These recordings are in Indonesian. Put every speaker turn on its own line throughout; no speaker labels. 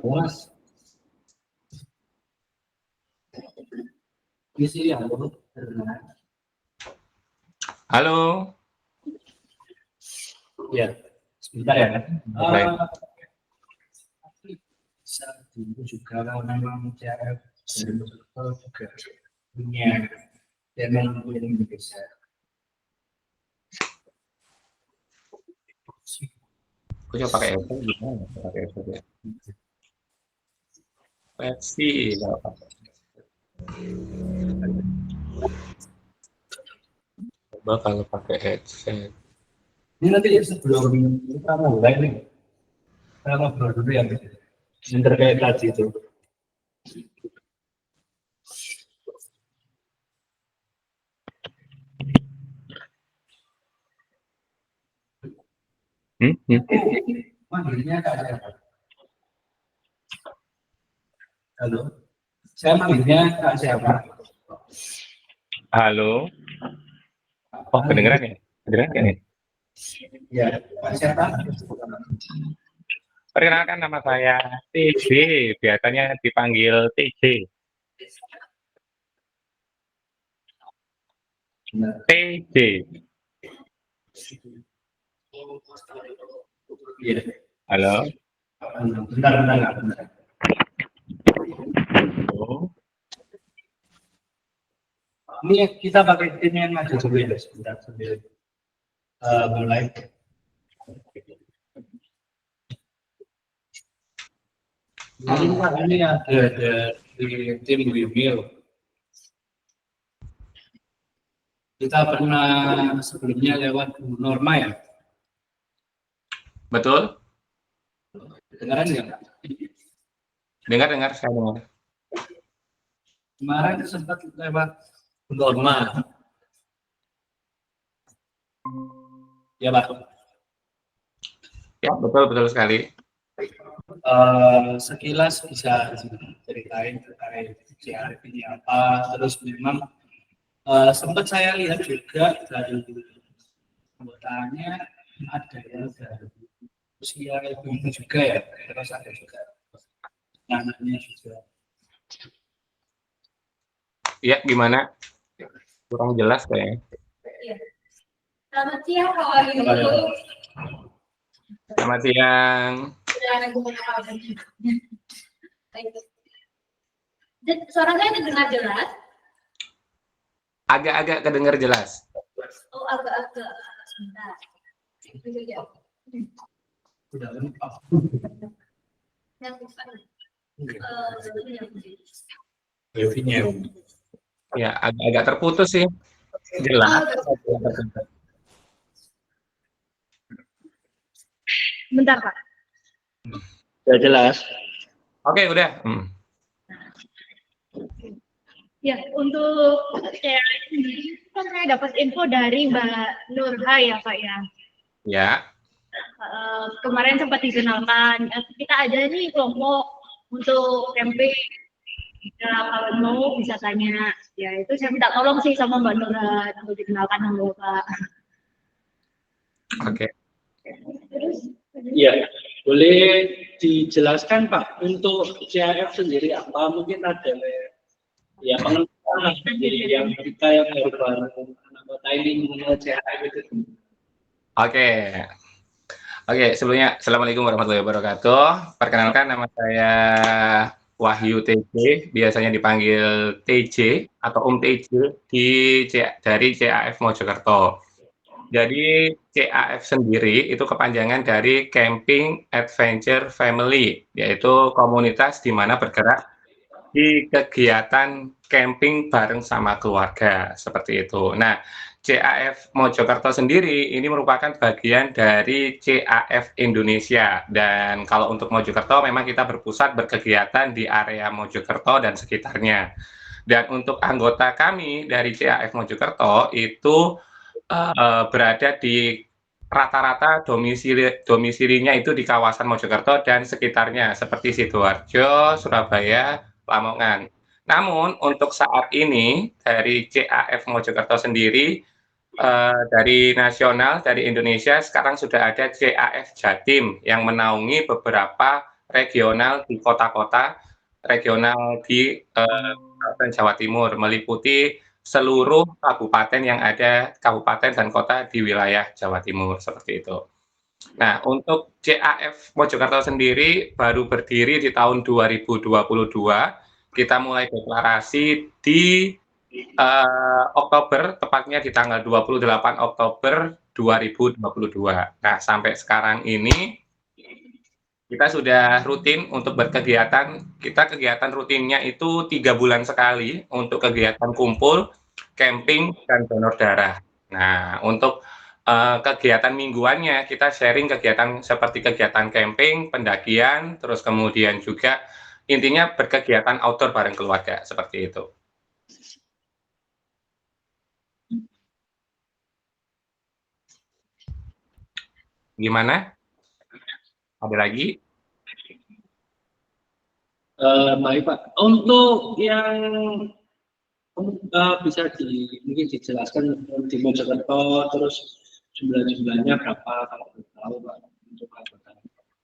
Mas, isi ya,
Halo.
Ya, sebentar ya.
Baik.
Itu juga memang cara juga punya dan mempunyai Indonesia.
Aku coba pakai headset gimana? Pakai headset ya. Let's see. Coba kalau pakai headset.
Ini nanti sebelum kita mulai nih, kita ngobrol dulu yang terkait tadi itu. Manggilnya Kak siapa? Halo, saya manggilnya Kak siapa?
Halo. Oh, kedengeran ya? Kedengeran kan ya?
Ya, Kak siapa?
Perkenalkan, nama saya TJ, biasanya dipanggil TJ. TJ.
Iya.
Halo.
Bentar.
Oh.
Ini kita pakai ini yang aja dulu ya, sebentar sambil mulai. Ini ada di tim Wimil. Kita pernah sebelumnya lewat Norma ya.
Betul?
Dengaran nggak?
Dengar, saya dengar.
Kemarin sempat lewat norma. Ya, Pak.
Ya, betul sekali.
Sekilas bisa ceritain terkait CRF ini apa, terus memang sempat saya lihat juga dari anggotanya ada yang dari usia ibu juga ya, terus ada juga anaknya juga.
Ya, gimana? Kurang jelas kayaknya.
Selamat siang, Pak Wahyu.
Selamat siang.
Suara saya terdengar jelas?
Agak-agak kedengar jelas.
Oh, agak-agak. Sebentar.
Udah lengkap.
Yang bukan.
Reviewnya.
Ya, agak-agak terputus sih. Jelas.
Bentar, Pak.
Udah jelas.
Oke, udah.
Ya, untuk CRF sendiri kan saya dapat info dari Mbak Nurha ya, Pak ya.
Ya.
Kemarin sempat dikenalkan, kita ada nih kelompok untuk camping. Ya, kalau mau bisa tanya. Ya, itu saya minta tolong sih sama Mbak Nurha untuk dikenalkan sama Bapak.
Oke.
Terus?
Iya, boleh dijelaskan Pak untuk CRF sendiri apa? Mungkin ada ya pengenalan sendiri yang kita yang baru anggota ini mengenal CRF itu.
Oke, sebelumnya Assalamualaikum warahmatullahi wabarakatuh. Perkenalkan, nama saya Wahyu TJ, biasanya dipanggil TJ atau TJ dari CAF Mojokerto. Jadi CAF sendiri itu kepanjangan dari Camping Adventure Family, yaitu komunitas di mana bergerak di kegiatan camping bareng sama keluarga, seperti itu. Nah, CAF Mojokerto sendiri ini merupakan bagian dari CAF Indonesia, dan kalau untuk Mojokerto memang kita berkegiatan di area Mojokerto dan sekitarnya. Dan untuk anggota kami dari CAF Mojokerto itu berada di rata-rata domisilinya itu di kawasan Mojokerto dan sekitarnya seperti Sidoarjo, Surabaya, Lamongan. Namun untuk saat ini dari CAF Mojokerto sendiri dari nasional, dari Indonesia sekarang sudah ada CAF Jatim yang menaungi beberapa regional di kota-kota regional di Jawa Timur, meliputi seluruh kabupaten yang ada, kabupaten dan kota di wilayah Jawa Timur, seperti itu. Nah, untuk CAF Mojokerto sendiri baru berdiri di tahun 2022, kita mulai deklarasi di Oktober, tepatnya di tanggal 28 Oktober 2022. Nah, sampai sekarang ini kita sudah rutin untuk berkegiatan. Kita kegiatan rutinnya itu 3 bulan sekali untuk kegiatan kumpul, camping, dan donor darah. Nah, untuk kegiatan mingguannya kita sharing kegiatan seperti kegiatan camping, pendakian, terus kemudian juga intinya berkegiatan outdoor bareng keluarga, seperti itu. Gimana? Ada lagi?
Baik Pak, untuk yang bisa mungkin dijelaskan di Mojokerto terus jumlahnya berapa kalau tahu Pak untuk anggota?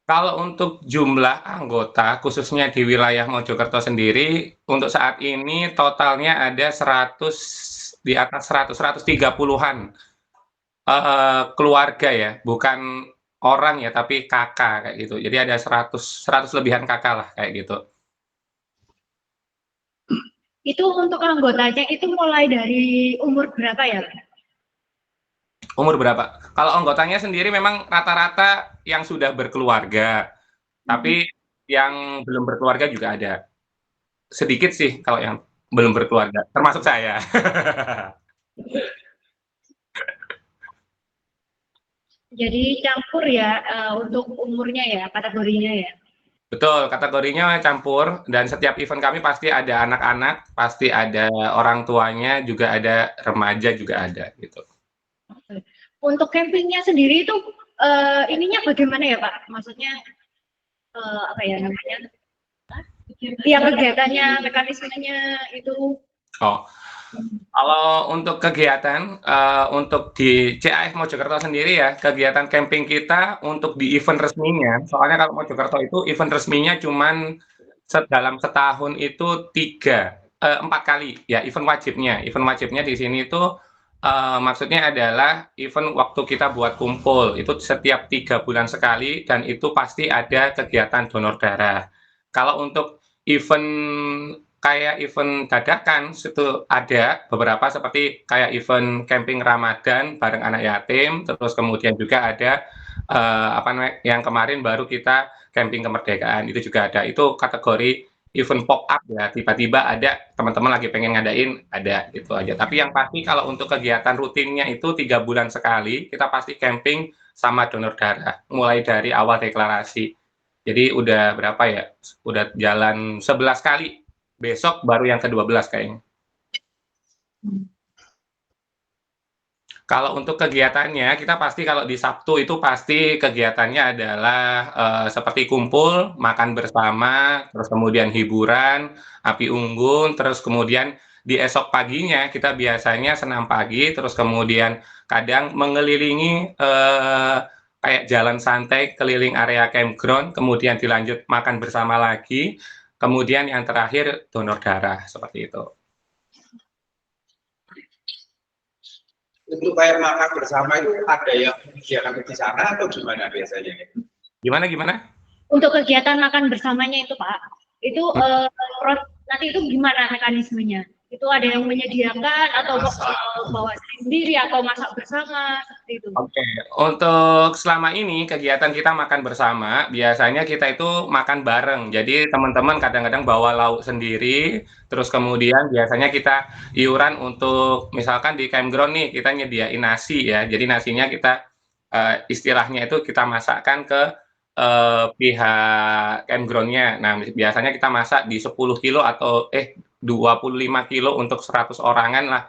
Kalau untuk jumlah anggota, khususnya di wilayah Mojokerto sendiri, untuk saat ini totalnya ada 100, di atas 100, 130-an keluarga ya, bukan orang ya, tapi kakak kayak gitu. Jadi ada 100 lebihan kakak lah kayak gitu.
Itu untuk anggotanya itu mulai dari umur berapa ya?
Umur berapa? Kalau anggotanya sendiri memang rata-rata yang sudah berkeluarga, tapi yang belum berkeluarga juga ada. Sedikit sih kalau yang belum berkeluarga, termasuk saya.
Jadi campur ya untuk umurnya ya, kategorinya ya.
Betul, kategorinya campur dan setiap event kami pasti ada anak-anak, pasti ada orang tuanya, juga ada remaja juga ada gitu.
Untuk campingnya sendiri itu ininya bagaimana ya Pak? Maksudnya apa ya namanya? Ya kegiatannya, mekanismenya itu.
Oh, kalau untuk kegiatan untuk di CAF Mojokerto sendiri ya, kegiatan camping kita untuk di event resminya, soalnya kalau Mojokerto itu event resminya cuman dalam setahun itu 4 kali ya event wajibnya. Event wajibnya di sini itu maksudnya adalah event waktu kita buat kumpul itu setiap 3 bulan sekali dan itu pasti ada kegiatan donor darah. Kalau untuk event kayak event dadakan itu ada beberapa seperti kayak event camping Ramadan bareng anak yatim, terus kemudian juga ada apa namanya yang kemarin baru kita camping kemerdekaan itu juga ada. Itu kategori event pop up ya, tiba-tiba ada teman-teman lagi pengen ngadain, ada gitu aja. Tapi yang pasti kalau untuk kegiatan rutinnya itu 3 bulan sekali, kita pasti camping sama donor darah, mulai dari awal deklarasi. Jadi udah berapa ya? Udah jalan 11 kali. Besok baru yang ke-12 kayaknya. Kalau untuk kegiatannya, kita pasti kalau di Sabtu itu pasti kegiatannya adalah seperti kumpul, makan bersama, terus kemudian hiburan, api unggun, terus kemudian di esok paginya kita biasanya senam pagi, terus kemudian kadang mengelilingi kayak jalan santai keliling area campground, kemudian dilanjut makan bersama lagi, kemudian yang terakhir donor darah seperti itu.
Untuk kayak makan bersama itu ada yang menyediakan di sana atau gimana biasanya?
Gimana?
Untuk kegiatan makan bersamanya itu Pak, itu nanti itu gimana mekanismenya? Itu ada yang menyediakan atau bawa sendiri atau masak bersama seperti itu?
Oke, untuk selama ini kegiatan kita makan bersama, biasanya kita itu makan bareng. Jadi teman-teman kadang-kadang bawa lauk sendiri, terus kemudian biasanya kita iuran untuk misalkan di campground nih kita nyediain nasi ya. Jadi nasinya kita istilahnya itu kita masakkan ke pihak campground-nya. Nah, biasanya kita masak di 10 kilo atau 25 kilo untuk 100 orangan lah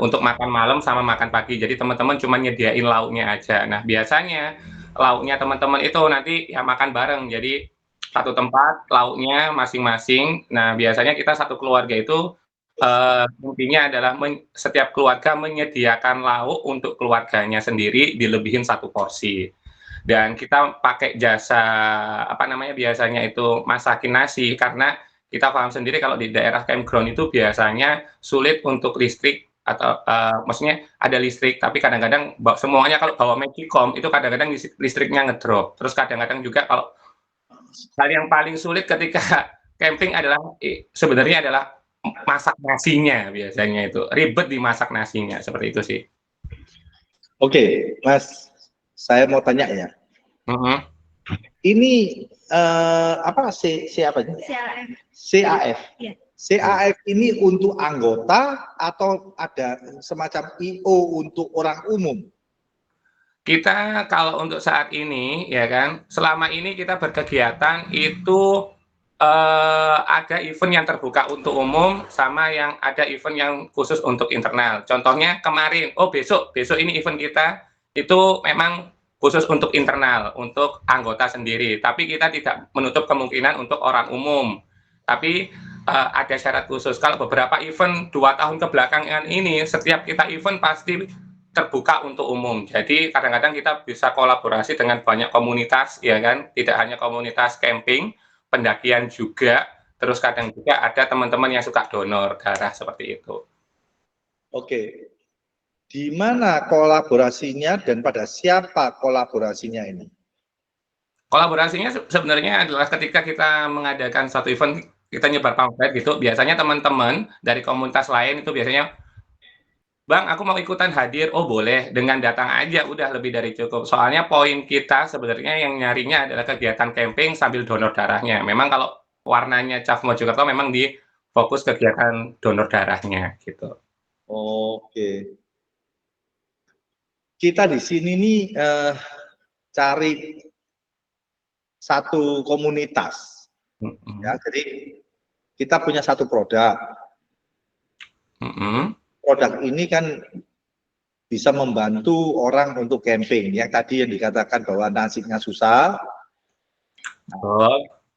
untuk makan malam sama makan pagi. Jadi teman-teman cuma nyediain lauknya aja. Nah, biasanya lauknya teman-teman itu nanti ya makan bareng. Jadi satu tempat lauknya masing-masing. Nah, biasanya kita satu keluarga itu intinya adalah setiap keluarga menyediakan lauk untuk keluarganya sendiri dilebihin 1 porsi. Dan kita pakai jasa apa namanya biasanya itu masakin nasi karena kita paham sendiri kalau di daerah campground itu biasanya sulit untuk listrik atau maksudnya ada listrik tapi kadang-kadang semuanya kalau bawa Magicom itu kadang-kadang listriknya ngedrop. Terus kadang-kadang juga kalau hal yang paling sulit ketika camping adalah sebenarnya adalah masak nasinya biasanya itu ribet dimasak nasinya seperti itu sih.
Oke, Mas, saya mau tanya ya. Ini apa apa ini?
CAF.
CAF.
Ya.
CAF ini untuk anggota atau ada semacam IO untuk orang umum?
Kita kalau untuk saat ini ya kan, selama ini kita berkegiatan itu ada event yang terbuka untuk umum sama yang ada event yang khusus untuk internal. Contohnya kemarin, besok ini event kita itu memang khusus untuk internal, untuk anggota sendiri. Tapi kita tidak menutup kemungkinan untuk orang umum. Tapi ada syarat khusus. Kalau beberapa event 2 tahun kebelakangan ini, setiap kita event pasti terbuka untuk umum. Jadi kadang-kadang kita bisa kolaborasi dengan banyak komunitas, ya kan? Tidak hanya komunitas camping, pendakian juga, terus kadang juga ada teman-teman yang suka donor darah seperti itu.
Oke, di mana kolaborasinya dan pada siapa kolaborasinya ini?
Kolaborasinya sebenarnya adalah ketika kita mengadakan satu event, kita nyebar pamflet gitu, biasanya teman-teman dari komunitas lain itu biasanya, Bang, aku mau ikutan hadir. Oh, boleh. Dengan datang aja udah lebih dari cukup. Soalnya poin kita sebenarnya yang nyarinya adalah kegiatan camping sambil donor darahnya. Memang kalau warnanya CAF Mojokerto memang di fokus kegiatan donor darahnya gitu.
Oke. Kita di sini nih cari satu komunitas. Ya, jadi kita punya satu produk. Produk ini kan bisa membantu orang untuk camping. Yang tadi yang dikatakan bahwa nasinya susah.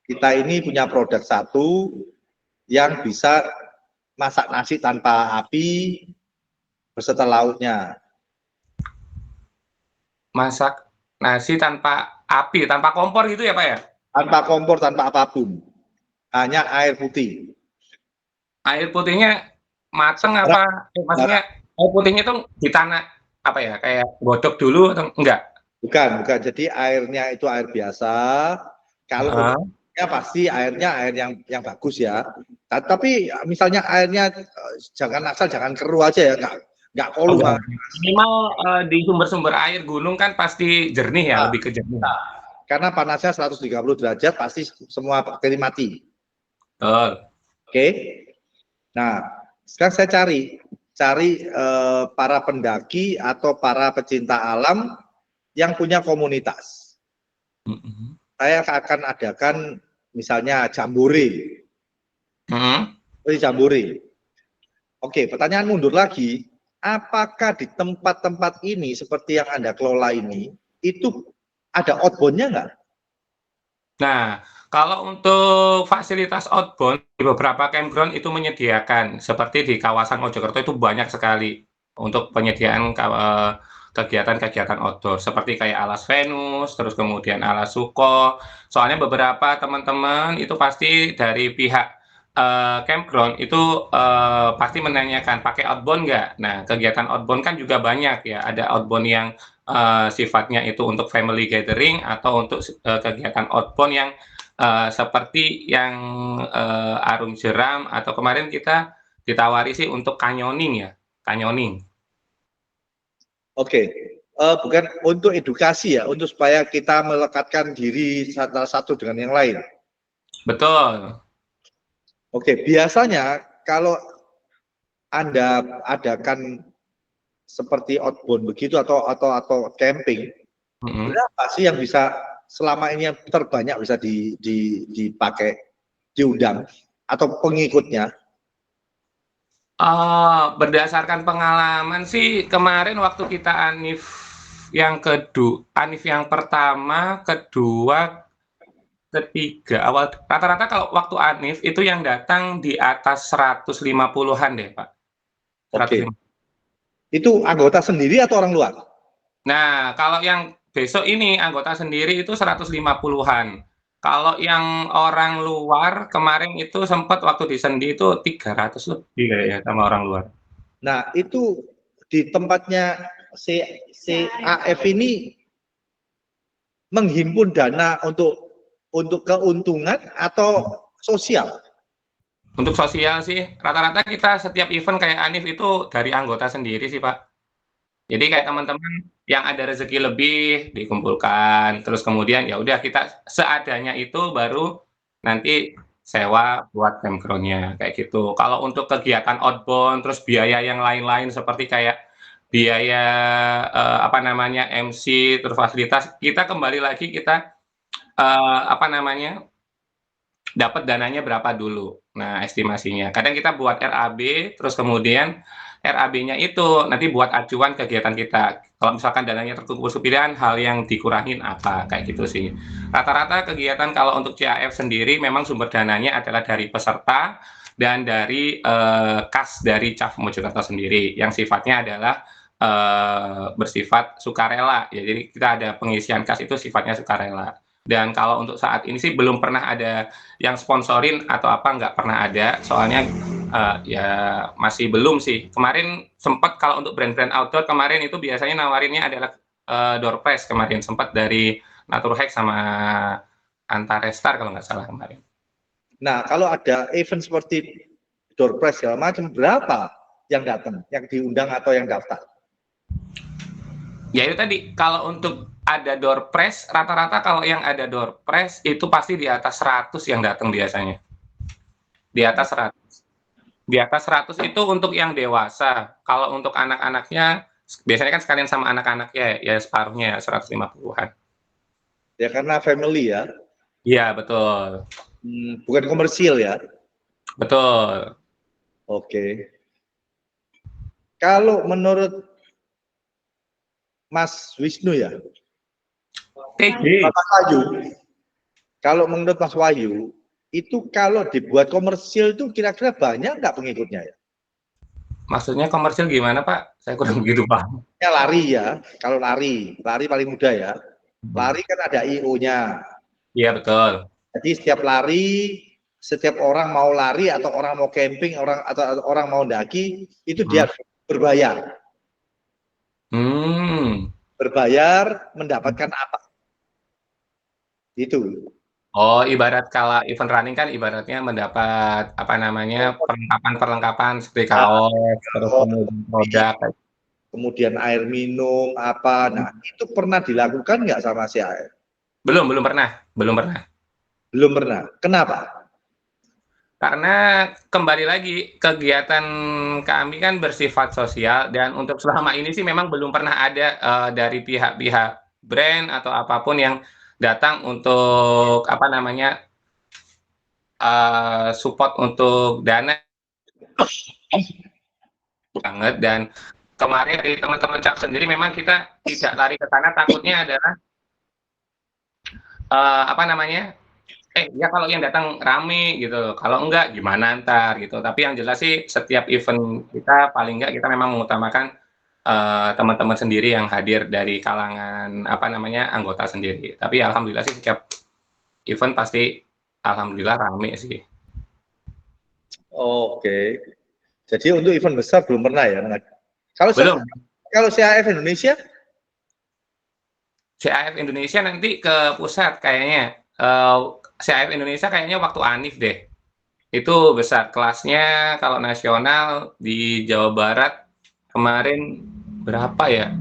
Kita ini punya produk satu yang bisa masak nasi tanpa api beserta lauknya.
Masak nasi tanpa api, tanpa kompor gitu ya Pak ya?
Tanpa kompor, tanpa apapun. Hanya air putih.
Air putihnya mateng apa? Maksudnya air putihnya tuh di tanah apa ya? Kayak godok dulu atau enggak?
Bukan. Jadi airnya itu air biasa. Kalau ya pasti airnya air yang bagus ya. Tapi misalnya airnya jangan keruh aja ya, nggak kolom.
Minimal di sumber-sumber air gunung kan pasti jernih ya, lebih ke jernih.
Karena panasnya 130 derajat pasti semua bakteri mati. Oke. Nah, sekarang saya cari para pendaki atau para pecinta alam yang punya komunitas. Saya akan adakan misalnya jambore. Jambore. Oke, pertanyaan mundur lagi. Apakah di tempat-tempat ini seperti yang Anda kelola ini, itu ada outbound-nya nggak?
Nah, kalau untuk fasilitas outbound, di beberapa campground itu menyediakan. Seperti di kawasan Mojokerto itu banyak sekali untuk penyediaan kegiatan-kegiatan outdoor. Seperti kayak Alas Venus, terus kemudian Alas Suko. Soalnya beberapa teman-teman itu pasti dari pihak campground itu pasti menanyakan pakai outbound nggak? Nah, kegiatan outbound kan juga banyak ya. Ada outbound yang sifatnya itu untuk family gathering atau untuk kegiatan outbound yang seperti yang arung jeram atau kemarin kita ditawari sih untuk canyoning ya, canyoning.
Oke. Bukan untuk edukasi ya, untuk supaya kita melekatkan diri salah satu dengan yang lain.
Betul.
Oke, biasanya kalau Anda adakan seperti outbound begitu atau camping, berapa sih yang bisa selama ini yang terbanyak bisa dipakai, diundang atau pengikutnya?
Berdasarkan pengalaman sih kemarin waktu kita Anif yang pertama, kedua, ketiga, awal rata-rata kalau waktu Anif itu yang datang di atas 150-an deh Pak.
Oke. Itu anggota sendiri atau orang luar?
Nah, kalau yang besok ini anggota sendiri itu 150-an. Kalau yang orang luar kemarin itu sempat waktu di Sendi itu 300 lebih kayaknya sama orang luar.
Nah, itu di tempatnya CAF ini menghimpun dana untuk keuntungan atau sosial?
Untuk sosial sih, rata-rata kita setiap event kayak Anif itu dari anggota sendiri sih Pak. Jadi kayak teman-teman yang ada rezeki lebih dikumpulkan, terus kemudian ya udah kita seadanya itu baru nanti sewa buat campground-nya kayak gitu. Kalau untuk kegiatan outbound, terus biaya yang lain-lain seperti kayak biaya MC, terus fasilitas, kita kembali lagi kita dapat dananya berapa dulu. Nah, estimasinya. Kadang kita buat RAB, terus kemudian RAB-nya itu nanti buat acuan kegiatan kita. Kalau misalkan dananya terkumpul sepilihan, hal yang dikurangin apa, kayak gitu sih. Rata-rata kegiatan kalau untuk CAF sendiri memang sumber dananya adalah dari peserta dan dari kas dari CAF Mojokerto sendiri, yang sifatnya adalah bersifat sukarela. Ya, jadi kita ada pengisian kas itu sifatnya sukarela. Dan kalau untuk saat ini sih belum pernah ada yang sponsorin atau apa, nggak pernah ada. Soalnya ya masih belum sih. Kemarin sempat kalau untuk brand-brand outdoor kemarin itu biasanya nawarinnya adalah door prize kemarin. Sempat dari Naturhack sama Antarestar kalau nggak salah kemarin.
Nah, kalau ada event seperti door prize segala macam, berapa yang datang, yang diundang atau yang daftar?
Ya itu tadi, kalau untuk ada door prize, rata-rata kalau yang ada door prize itu pasti di atas 100 yang datang biasanya. Di atas 100. Di atas 100 itu untuk yang dewasa. Kalau untuk anak-anaknya, biasanya kan sekalian sama anak-anaknya, ya separuhnya 150-an.
Ya karena family ya.
Iya, betul.
Bukan komersil ya.
Betul.
Oke. Kalau menurut Mas Wisnu ya,
TJ.
Mas Wahyu, kalau menurut Mas Wahyu, itu kalau dibuat komersil itu kira-kira banyak nggak pengikutnya ya?
Maksudnya komersil gimana, Pak? Saya kurang begitu paham.
Ya lari ya, kalau lari paling mudah ya. Lari kan ada IO-nya.
Iya, betul.
Jadi setiap orang mau lari atau orang mau camping, atau orang mau daki, itu dia berbayar. Berbayar mendapatkan apa? Itu.
Oh, ibarat kalau event running kan ibaratnya mendapat apa namanya perlengkapan seperti kaos, terus kemudian produk.
Kemudian air minum apa. Nah, itu pernah dilakukan nggak sama CAF?
Belum pernah.
Belum pernah. Kenapa?
Karena kembali lagi kegiatan kami kan bersifat sosial dan untuk selama ini sih memang belum pernah ada dari pihak-pihak brand atau apapun yang datang untuk apa namanya support untuk dana banget. Dan kemarin dari teman-teman Cak sendiri memang kita tidak lari ke sana, takutnya adalah apa namanya ya kalau yang datang rame gitu, kalau enggak gimana ntar gitu. Tapi yang jelas sih setiap event kita paling enggak kita memang mengutamakan teman-teman sendiri yang hadir dari kalangan apa namanya anggota sendiri. Tapi alhamdulillah sih setiap event pasti alhamdulillah rame sih.
Oke. Jadi untuk event besar belum pernah ya?
Belum.
Kalau CAF Indonesia?
CAF Indonesia nanti ke pusat kayaknya. CAF Indonesia kayaknya waktu Anif deh. Itu besar kelasnya kalau nasional di Jawa Barat kemarin berapa ya?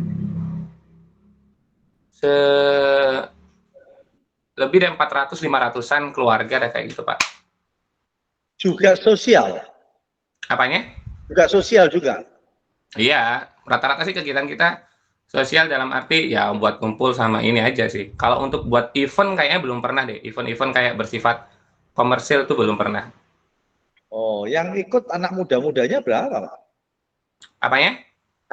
Lebih dari 400-500-an keluarga ada kayak gitu, Pak.
Juga sosial.
Apanya?
Juga sosial juga.
Iya, rata-rata sih kegiatan kita sosial dalam arti ya buat kumpul sama ini aja sih. Kalau untuk buat event kayaknya belum pernah deh. Event-event kayak bersifat komersil tuh belum pernah.
Oh, yang ikut anak muda-mudanya berapa, Pak?
Apanya?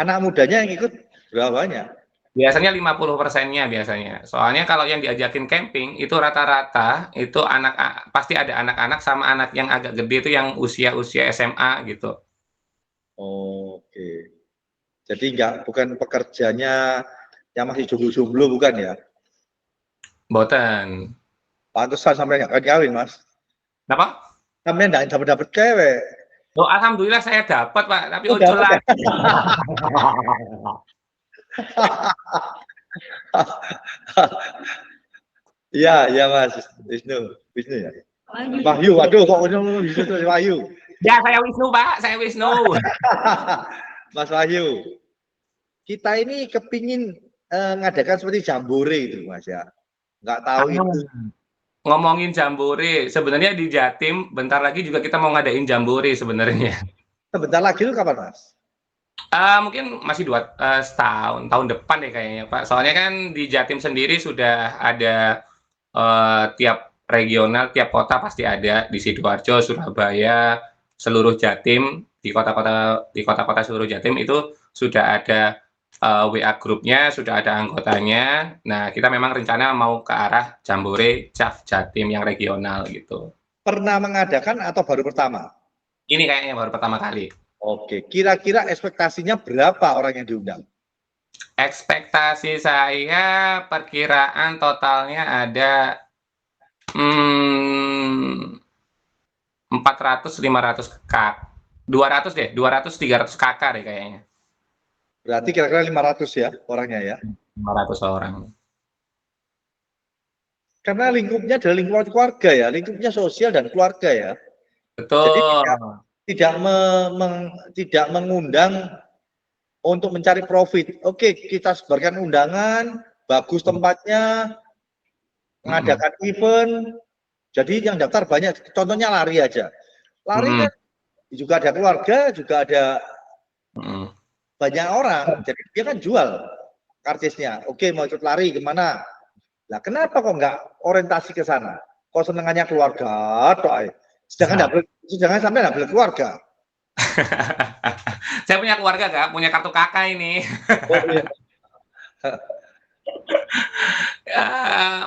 Anak mudanya yang ikut berapa banyak?
Biasanya 50%-nya biasanya. Soalnya kalau yang diajakin camping itu rata-rata itu pasti ada anak-anak sama anak yang agak gede itu yang usia-usia SMA gitu.
Oke. Jadi bukan pekerjanya yang masih jomblo-jomblo bukan ya?
Boten.
Pantesan sampai nggak kawin, Mas.
Kenapa?
Sampai nggak dapat cewek.
Oh, alhamdulillah saya dapat, Pak, tapi
Oh,
ucul lagi.
Iya, Mas. Wisnu ya. Wahyu, waduh kok Wisnu tuh Wahyu.
Ya, saya Wisnu, Pak. Saya Wisnu.
Mas Wahyu, kita ini kepingin ngadakan seperti jambore itu, Mas ya. Nggak tahu itu.
Ngomongin jambore, sebenarnya di Jatim bentar lagi juga kita mau ngadain jambore sebenarnya.
Sebentar lagi itu kapan, Mas?
Mungkin masih tahun depan deh kayaknya, Pak. Soalnya kan di Jatim sendiri sudah ada tiap regional, tiap kota pasti ada di Sidoarjo, Surabaya, seluruh Jatim di kota-kota seluruh Jatim itu sudah ada WA grupnya, sudah ada anggotanya. Nah, kita memang rencana mau ke arah Jambore CAF Jatim yang regional gitu.
Pernah mengadakan atau baru pertama?
Ini kayaknya baru pertama kali.
Oke, kira-kira ekspektasinya berapa orang yang diundang?
Ekspektasi saya perkiraan totalnya ada 400-500 200 deh, 200-300 kakak deh kayaknya.
Berarti kira-kira 500 ya orangnya ya?
500 orang.
Karena lingkupnya adalah lingkup keluarga ya, lingkupnya sosial dan keluarga ya.
Betul.
Jadi tidak mengundang untuk mencari profit. Oke, kita sebarkan undangan, bagus tempatnya, mengadakan event. Jadi yang daftar banyak. Contohnya lari aja. Lari kan juga ada keluarga, juga ada banyak orang. Jadi dia kan jual karcisnya. Oke, mau ikut lari kemana? Nah, kenapa kok nggak orientasi ke sana? kok senengannya keluarga tok ae. Sedangkan sampai nggak boleh keluarga.
Saya punya keluarga, Kak, punya kartu kakak ini.
Oh iya.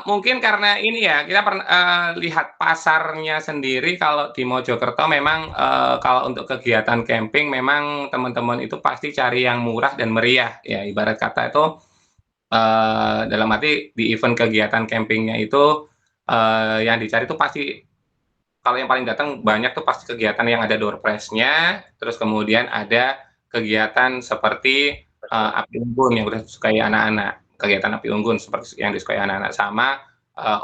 Mungkin karena ini ya, kita lihat pasarnya sendiri kalau di Mojokerto memang, kalau untuk kegiatan camping memang teman-teman itu pasti cari yang murah dan meriah, ya ibarat kata itu, dalam arti di event kegiatan campingnya itu, yang dicari itu pasti kalau yang paling datang banyak tuh pasti kegiatan yang ada door prize-nya, terus kemudian ada kegiatan seperti, api unggun yang udah disukai anak-anak. Kegiatan api unggun seperti yang disukai anak-anak sama,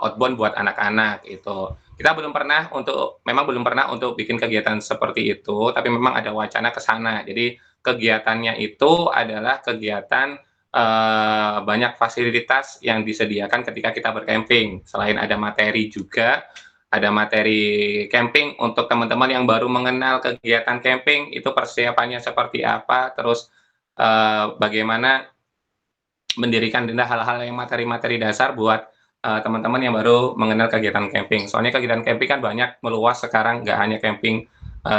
outbound buat anak-anak gitu. Kita memang belum pernah untuk bikin kegiatan seperti itu, tapi memang ada wacana ke sana. Jadi kegiatannya itu adalah kegiatan, banyak fasilitas yang disediakan ketika kita bercamping. Selain ada materi juga, ada materi camping untuk teman-teman yang baru mengenal kegiatan camping, itu persiapannya seperti apa, terus, bagaimana mendirikan tenda, hal-hal yang materi-materi dasar buat, teman-teman yang baru mengenal kegiatan camping. Soalnya kegiatan camping kan banyak meluas sekarang, nggak hanya camping,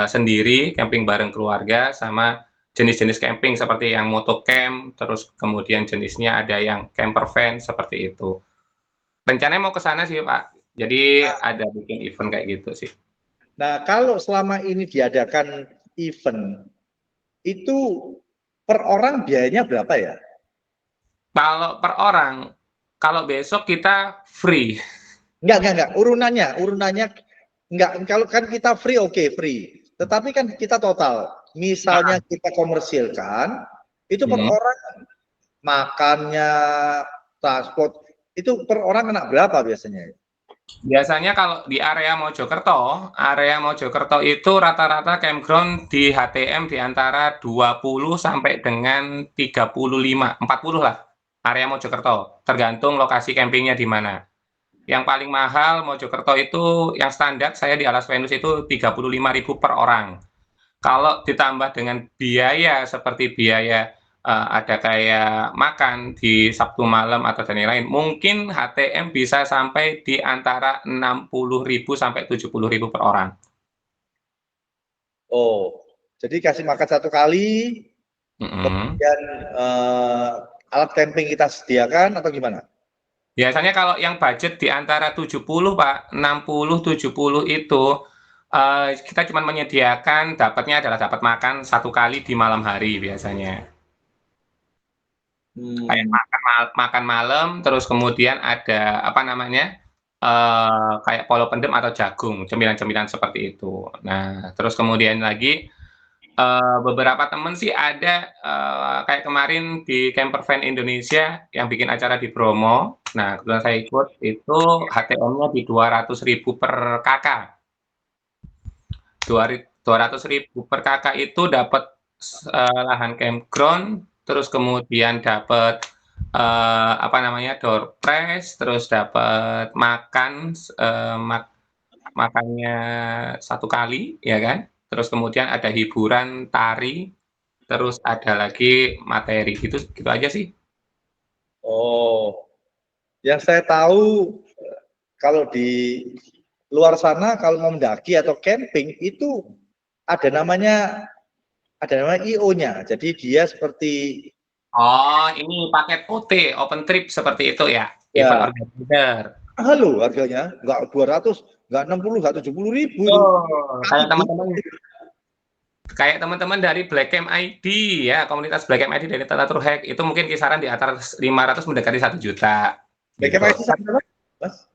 sendiri, camping bareng keluarga, sama jenis-jenis camping seperti yang motocamp, terus kemudian jenisnya ada yang camper van, seperti itu. Rencananya mau ke sana sih, Pak. Jadi ada bikin event kayak gitu sih.
Nah, kalau selama ini diadakan event, itu per orang biayanya berapa ya?
Kalau per orang, kalau besok kita free.
Enggak. Urunannya enggak. Kalau kan kita free, oke, free. Tetapi kan kita total. Misalnya kita komersilkan, itu per orang makannya, transport, itu per orang kena berapa biasanya?
Biasanya kalau di area Mojokerto itu rata-rata campground di HTM di antara 20 sampai dengan 35, 40 lah area Mojokerto, tergantung lokasi campingnya di mana. Yang paling mahal Mojokerto itu yang standar saya di Alas Venus itu 35.000 per orang. Kalau ditambah dengan biaya seperti biaya ada kayak makan di Sabtu malam atau dan lain-lain, mungkin HTM bisa sampai di antara 60.000 sampai 70.000 per orang.
Oh, jadi kasih makan 1 kali, kemudian alat camping kita sediakan atau gimana?
Biasanya kalau yang budget di antara 70 Pak, 60, 70 itu kita cuma menyediakan dapatnya adalah dapat makan 1 kali di malam hari biasanya. Kayak makan malam, terus kemudian ada apa namanya, kayak polo pendem atau jagung, cemilan-cemilan seperti itu. Nah, terus kemudian lagi, beberapa temen sih ada, kayak kemarin di Camper Van Indonesia yang bikin acara di Bromo. Nah, kebetulan saya ikut, itu HTM-nya di 200.000 per kakak. 200.000 per kakak itu dapat lahan campground, terus kemudian dapat apa namanya, door prize, terus dapat makan makannya 1 kali, ya kan? Terus kemudian ada hiburan, tari, terus ada lagi materi, gitu aja sih.
Oh, yang saya tahu kalau di luar sana kalau mau mendaki atau camping itu ada namanya IO-nya. Jadi dia seperti
Oh, ini paket OT, open trip seperti itu ya?
Ya.
Event organizer.
Halo harganya, nggak 200, nggak 60, nggak 70.000.
Kayak teman-teman dari Black Camp ID ya, komunitas Black Camp ID dari Tata Tour Hack itu mungkin kisaran di antara 500 mendekati 1 juta.
Black Camp ID sama, Mas?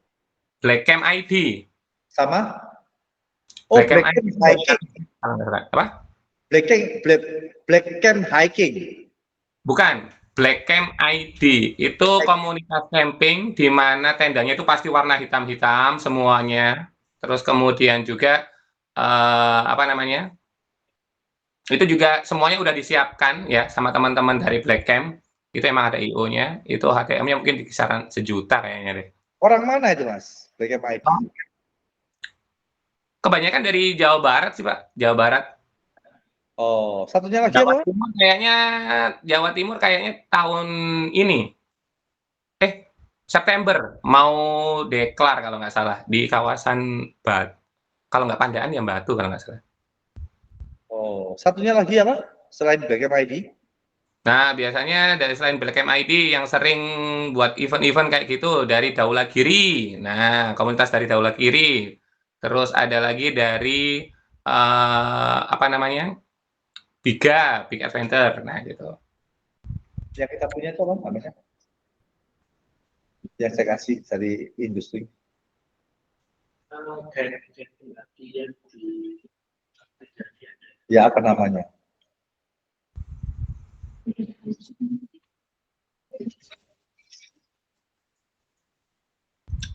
Black Camp ID.
Sama? Oh, Black Camp Hiking.
Apa?
Black Camp Hiking.
Bukan, Black Camp ID itu komunitas camping di mana tendanya itu pasti warna hitam-hitam semuanya. Terus kemudian juga apa namanya? Itu juga semuanya udah disiapkan ya sama teman-teman dari Black Camp. Itu emang ada IO-nya, itu HTM-nya mungkin di kisaran 1 juta kayaknya deh.
Orang mana itu, Mas? Black Camp ID.
Kebanyakan dari Jawa Barat sih, Pak. Jawa Barat.
Oh, satunya lagi
Jawa
apa?
Timur kayaknya tahun ini. September mau deklar kalau nggak salah di kawasan kalau nggak Pandaan ya Batu kalau nggak salah.
Oh, satunya lagi apa? Selain Black ID?
Nah, biasanya dari selain Black ID yang sering buat event-event kayak gitu dari Daulagiri. Nah, komunitas dari Daulagiri. Terus ada lagi dari apa namanya? Big Adventure. Nah, gitu.
Yang kita punya itu apa namanya? Yang saya kasih dari industri. Ya, apa namanya?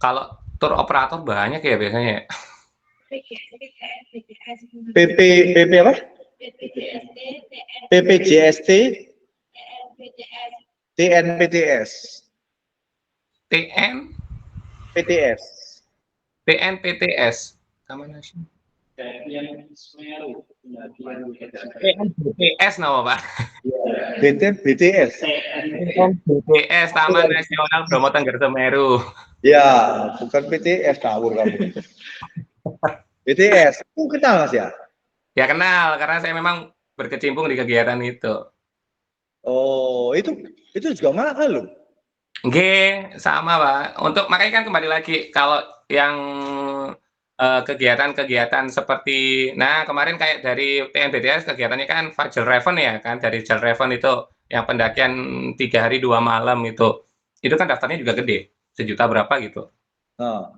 Kalau tour operator banyak ya biasanya ya.
PP apa? PPJST, TNPTS,
TN,
PTS.
TNPTS. Taman Nasional. TNPTS nama Pak.
BTS.
BTS Taman Nasional Bromo Tengger Semeru.
Ya, bukan PTS, ngawur kamu. BTS, kamu kenal Mas ya?
Ya kenal, karena saya memang berkecimpung di kegiatan itu.
Oh, itu juga mahal loh.
Oke, sama Pak. Makanya kan kembali lagi, kalau yang kegiatan-kegiatan seperti, nah kemarin kayak dari TNBTS kegiatannya kan Fajr Raven ya kan, dari Jal Raven itu yang pendakian 3 hari 2 malam itu kan daftarnya juga gede, 1 juta berapa gitu.
Nah.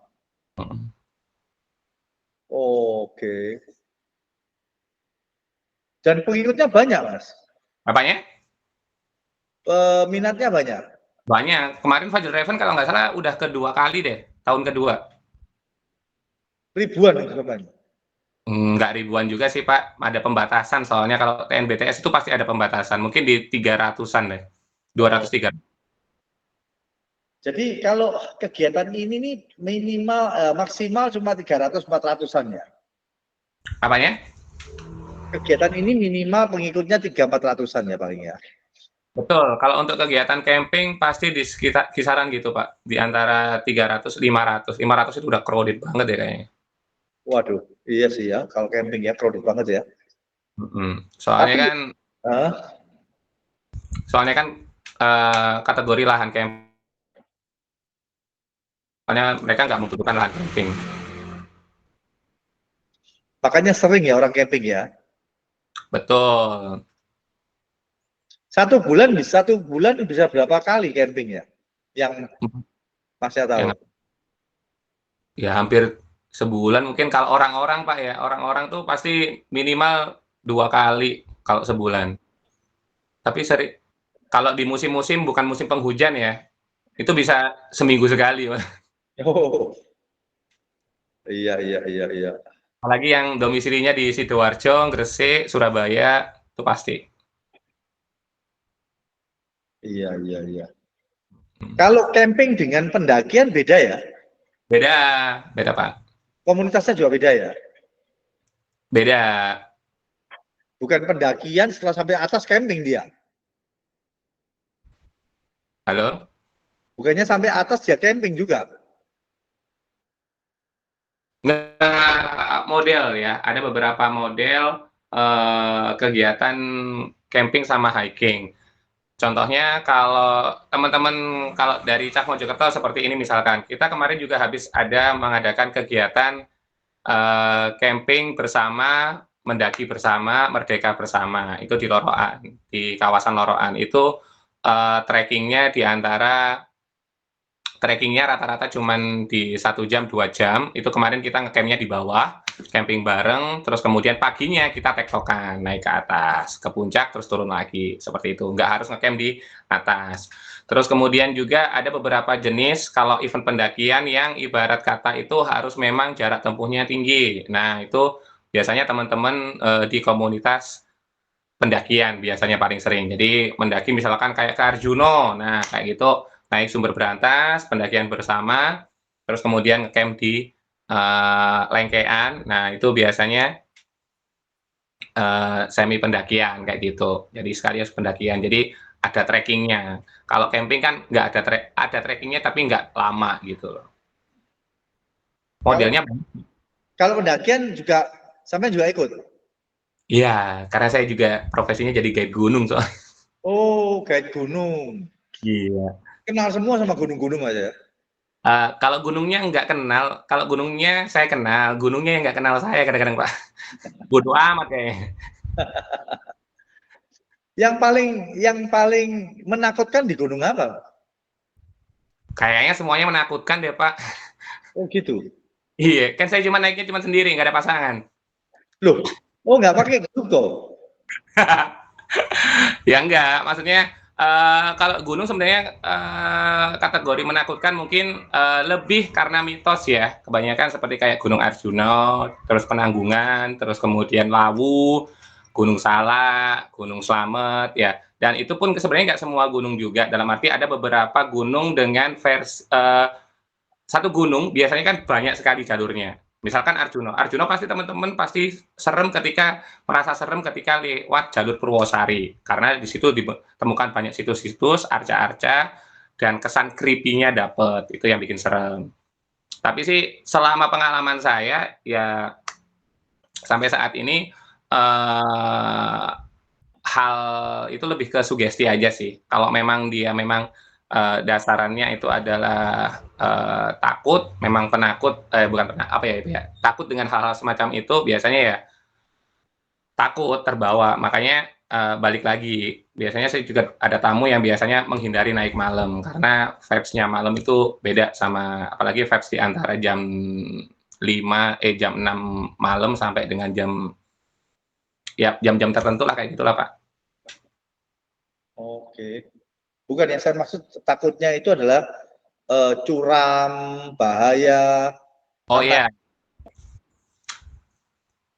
Oke. Dan pengikutnya banyak, Mas.
Apanya?
Minatnya banyak.
Banyak. Kemarin Fajr Raven kalau nggak salah udah kedua kali deh, tahun kedua.
Ribuan banyak.
Nggak ribuan juga sih Pak, ada pembatasan soalnya kalau TNBTS itu pasti ada pembatasan, mungkin di 300-an deh, 200-300.
Jadi kalau kegiatan ini nih minimal maksimal cuma 300-400-an ya?
Apanya?
Kegiatan ini minimal pengikutnya 300-400-an ya paling ya?
Betul, kalau untuk kegiatan camping pasti di sekitar kisaran gitu Pak, di antara 300-500, 500 itu udah crowded banget ya kayaknya.
Waduh, iya sih ya, kalau camping ya crowded banget ya.
Soalnya kan kategori lahan camping, soalnya mereka nggak membutuhkan lahan camping.
Makanya sering ya orang camping ya.
Betul.
Satu bulan bisa berapa kali camping ya? Yang Masnya tahu?
Ya hampir sebulan mungkin kalau orang-orang Pak ya, orang-orang tuh pasti minimal 2 kali kalau sebulan. Tapi kalau di musim-musim bukan musim penghujan ya, itu bisa seminggu sekali Pak.
Oh, iya.
Apalagi yang domisilinya di Sidoarjo, Gresik, Surabaya, itu pasti.
Iya. Kalau camping dengan pendakian beda ya?
Beda Pak.
Komunitasnya juga beda ya?
Beda.
Bukan pendakian setelah sampai atas camping dia?
Halo?
Bukannya sampai atas dia camping juga?
Nggak model ya, ada beberapa model kegiatan camping sama hiking. Contohnya kalau teman-teman kalau dari Cak Mojokerto seperti ini misalkan, kita kemarin juga habis ada mengadakan kegiatan camping bersama, mendaki bersama, merdeka bersama. Itu di Loroan, di kawasan Loroan. Itu trekkingnya rata-rata cuman di 1 jam 2 jam. Itu kemarin kita ngecampnya di bawah, camping bareng, terus kemudian paginya kita tektokan naik ke atas, ke puncak terus turun lagi seperti itu. Nggak harus ngecamp di atas. Terus kemudian juga ada beberapa jenis kalau event pendakian yang ibarat kata itu harus memang jarak tempuhnya tinggi. Nah itu biasanya teman-teman di komunitas pendakian biasanya paling sering. Jadi mendaki misalkan kayak ke Arjuno, nah kayak gitu naik sumber berantas, pendakian bersama, terus kemudian ngecamp di Lengkean. Nah itu biasanya semi pendakian kayak gitu. Jadi sekalian pendakian. Jadi ada trekkingnya. Kalau camping kan nggak ada trekkingnya tapi nggak lama gitu loh. Modelnya
Kalau pendakian juga sampai juga ikut.
iya, karena saya juga profesinya jadi guide gunung soalnya.
Oh, guide gunung.
Iya.
Kenal semua sama gunung-gunung aja.
Kalau gunungnya nggak kenal, kalau gunungnya saya kenal, gunungnya yang nggak kenal saya kadang-kadang Pak. Bodo amat kayaknya.
Yang paling menakutkan di gunung apa?
Kayaknya semuanya menakutkan deh Pak.
Oh gitu.
Iya, kan saya cuma naiknya cuma sendiri, nggak ada pasangan.
Loh, oh nggak pakai grup toh?
Ya enggak, maksudnya kalau gunung sebenarnya kategori menakutkan mungkin lebih karena mitos ya. Kebanyakan seperti kayak Gunung Arjuna, terus Penanggungan, terus kemudian Lawu, Gunung Salak, Gunung Slamet ya. Dan itu pun sebenarnya nggak semua gunung juga. Dalam arti ada beberapa gunung dengan satu gunung biasanya kan banyak sekali jalurnya. Misalkan Arjuna, Arjuna pasti teman-teman pasti merasa serem ketika lewat jalur Purwosari karena di situ ditemukan banyak situs-situs, arca-arca dan kesan creepy-nya dapet, itu yang bikin serem. Tapi sih selama pengalaman saya ya sampai saat ini hal itu lebih ke sugesti aja sih. Kalau memang dia memang dasarannya itu adalah takut, memang penakut, bukan apa ya itu ya, takut dengan hal-hal semacam itu biasanya ya takut terbawa. Makanya balik lagi, biasanya saya juga ada tamu yang biasanya menghindari naik malam karena vibes-nya malam itu beda sama apalagi vibes di antara jam 6 malam sampai dengan jam-jam tertentu lah kayak gitulah Pak.
Oke. Bukan yang saya maksud takutnya itu adalah curam, bahaya.
Oh iya.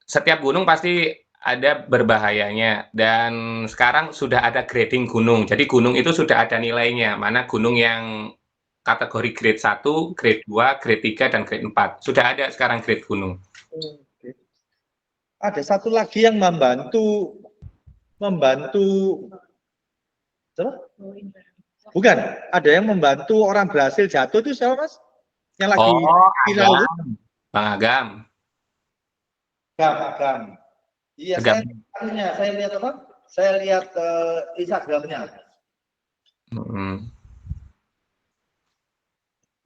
Setiap gunung pasti ada berbahayanya dan sekarang sudah ada grading gunung. Jadi gunung itu sudah ada nilainya, mana gunung yang kategori grade 1, grade 2, grade 3 dan grade 4. Sudah ada sekarang grade gunung.
Oke. Ada satu lagi yang membantu bukan, ada yang membantu orang berhasil jatuh itu siapa Mas? Yang lagi viral itu?
Bang Agam.
Agam. Iya, saya lihat apa? Saya lihat Instagramnya.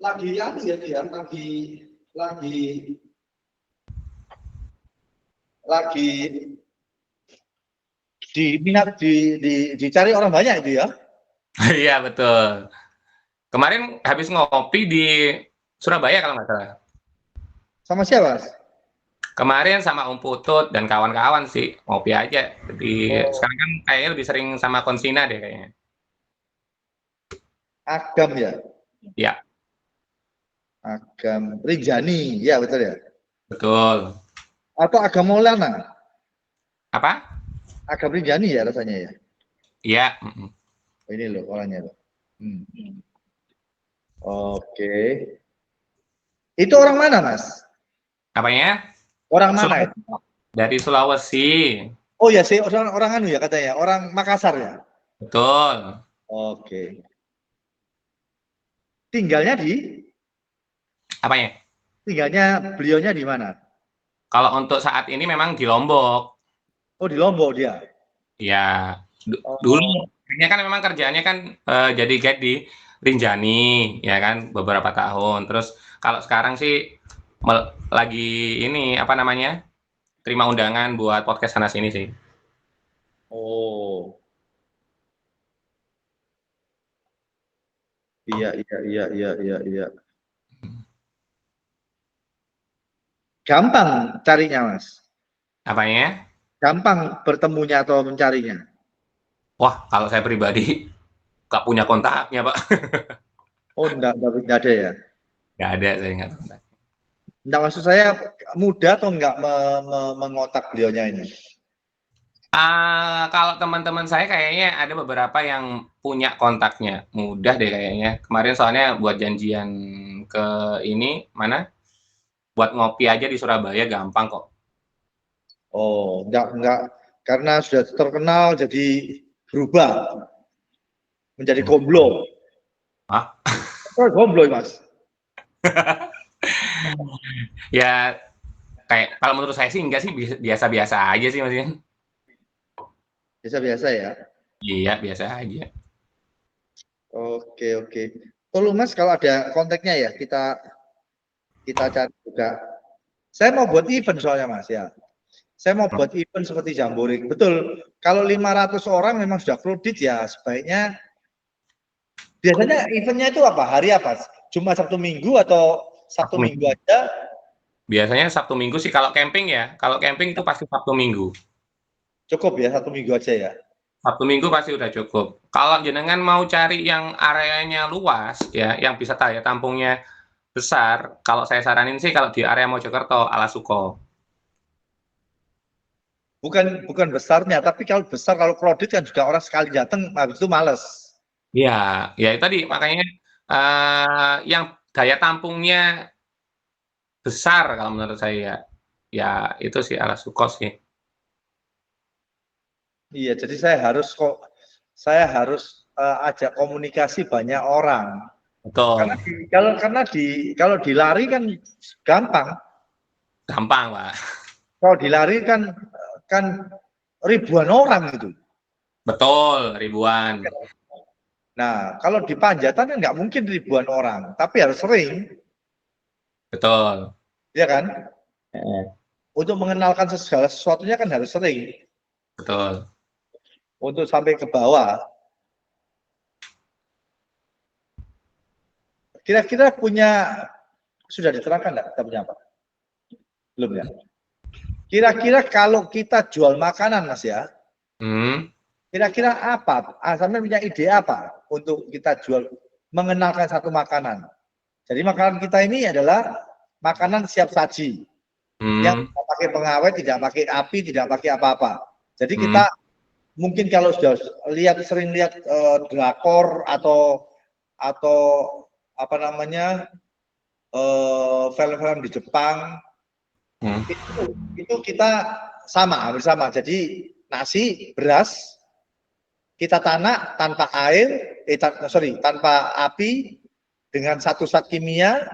Lagi ya dia, lagi dicari orang banyak itu ya.
Iya betul. Kemarin habis ngopi di Surabaya kalau nggak salah.
Sama siapa?
Kemarin sama Om Putut dan kawan-kawan sih ngopi aja. Jadi sekarang kan kayaknya lebih sering sama Konsina deh kayaknya.
Agam ya?
Iya.
Agam Rinjani, ya betul ya?
Betul.
Atau Agam Maulana?
Apa?
Agam Rinjani ya rasanya ya?
Iya.
Ini loh orangnya loh. Oke. Itu orang mana Mas?
Apanya?
Orang mana itu?
Dari Sulawesi.
Oh ya, sih orang anu ya katanya, orang Makassar ya.
Betul.
Oke. Tinggalnya di?
Apanya?
Tinggalnya beliaunya di mana?
Kalau untuk saat ini memang di Lombok.
Oh di Lombok dia.
Iya. Dulu kan memang kerjaannya kan jadi guide di Rinjani, ya kan beberapa tahun. Terus kalau sekarang sih lagi ini apa namanya? Terima undangan buat podcast sana sini sih.
Oh. Iya. Gampang carinya, Mas.
Apanya?
Gampang bertemunya atau mencarinya.
Wah, kalau saya pribadi nggak punya kontaknya, Pak.
Oh, enggak ada ya?
Nggak ada, saya nggak kontak.
Enggak, maksud saya mudah atau enggak mengotak beliaunya ini?
Kalau teman-teman saya kayaknya ada beberapa yang punya kontaknya. Mudah deh kayaknya. Kemarin soalnya buat janjian ke ini, mana? Buat ngopi aja di Surabaya gampang kok.
Oh, enggak. Karena sudah terkenal jadi berubah. menjadi gomblo.
Hah?
Oh, gomblo, Mas.
Ya kayak kalau menurut saya sih enggak sih, biasa-biasa aja sih Mas Ian.
Biasa-biasa ya.
Iya, biasa aja.
Oke, oke. Tolong Mas kalau ada kontaknya ya, kita cari juga. Saya mau buat event soalnya Mas ya. Saya mau buat event seperti Jamboree. Betul. Kalau 500 orang memang sudah crowded ya, sebaiknya biasanya eventnya itu apa? Hari apa? Cuma Sabtu Minggu atau Sabtu Minggu aja?
Biasanya Sabtu Minggu sih kalau camping ya. Kalau camping itu pasti Sabtu Minggu.
Cukup ya, Sabtu Minggu aja ya.
Sabtu Minggu pasti udah cukup. Kalau jenengan mau cari yang areanya luas ya, yang bisa daya tampungnya besar, kalau saya saranin sih kalau di area Mojokerto, Alasuko.
Bukan besarnya, tapi kalau besar, kalau crowded kan juga orang sekali datang, habis itu males.
Iya, ya itu tadi makanya yang daya tampungnya besar kalau menurut saya. Ya itu sih Alasuko sih.
Iya, jadi saya harus ajak komunikasi banyak orang.
Betul.
Kalau dilari kan gampang.
Gampang, Pak.
Kalau dilari kan ribuan orang gitu.
Betul, ribuan.
Nah, kalau di panjatan kan nggak mungkin ribuan orang, tapi harus sering,
Betul.
ya kan?
Heeh.
Untuk mengenalkan segala sesuatunya kan harus sering.
Betul.
Untuk sampai ke bawah. Kira-kira sudah diterangkan nggak kita punya apa? Belum ya? Kira-kira kalau kita jual makanan, Mas ya, kira-kira apa? Sampai punya ide apa untuk kita jual, mengenalkan satu makanan? Jadi makanan kita ini adalah makanan siap saji, yang tidak pakai pengawet, tidak pakai api, tidak pakai apa-apa. Jadi kita mungkin kalau sudah sering lihat drakor atau apa namanya film-film di Jepang, itu kita hampir sama. Jadi nasi, beras, kita tanak tanpa air, tanpa api, dengan satu zat kimia,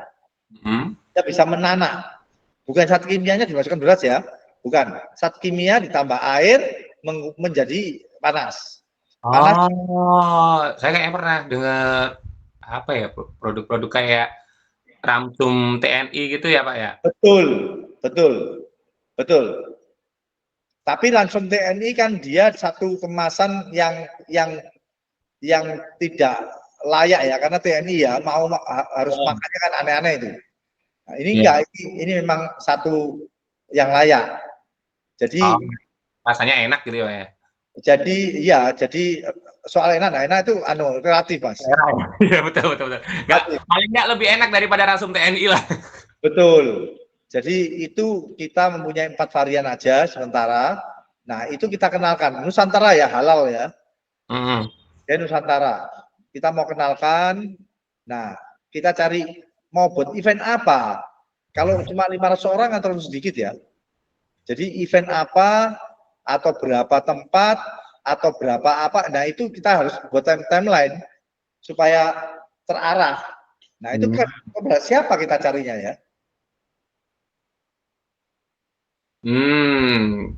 kita bisa menanak. Bukan zat kimianya dimasukkan beras ya, bukan. Zat kimia ditambah air menjadi panas.
Saya kayaknya pernah dengar apa ya, produk-produk kayak Ramsum TNI gitu ya, Pak ya?
Betul. Tapi langsung TNI kan dia satu kemasan yang tidak layak ya, karena TNI ya harus makannya kan aneh-aneh itu. Nah, ini enggak, ini memang satu yang layak. Jadi
rasanya enak gitu ya.
Jadi soal enak itu relatif Mas.
Iya betul. Paling nggak lebih enak daripada Ramsum TNI lah.
Betul. Jadi itu kita mempunyai 4 varian aja sementara. Nah itu kita kenalkan. Nusantara ya, halal ya. Ya Nusantara. Kita mau kenalkan. Nah kita cari mau buat event apa. Kalau cuma 500 orang kan terlalu sedikit ya. Jadi event apa atau berapa tempat atau berapa apa. Nah itu kita harus buat timeline supaya terarah. Nah itu kan siapa kita carinya ya.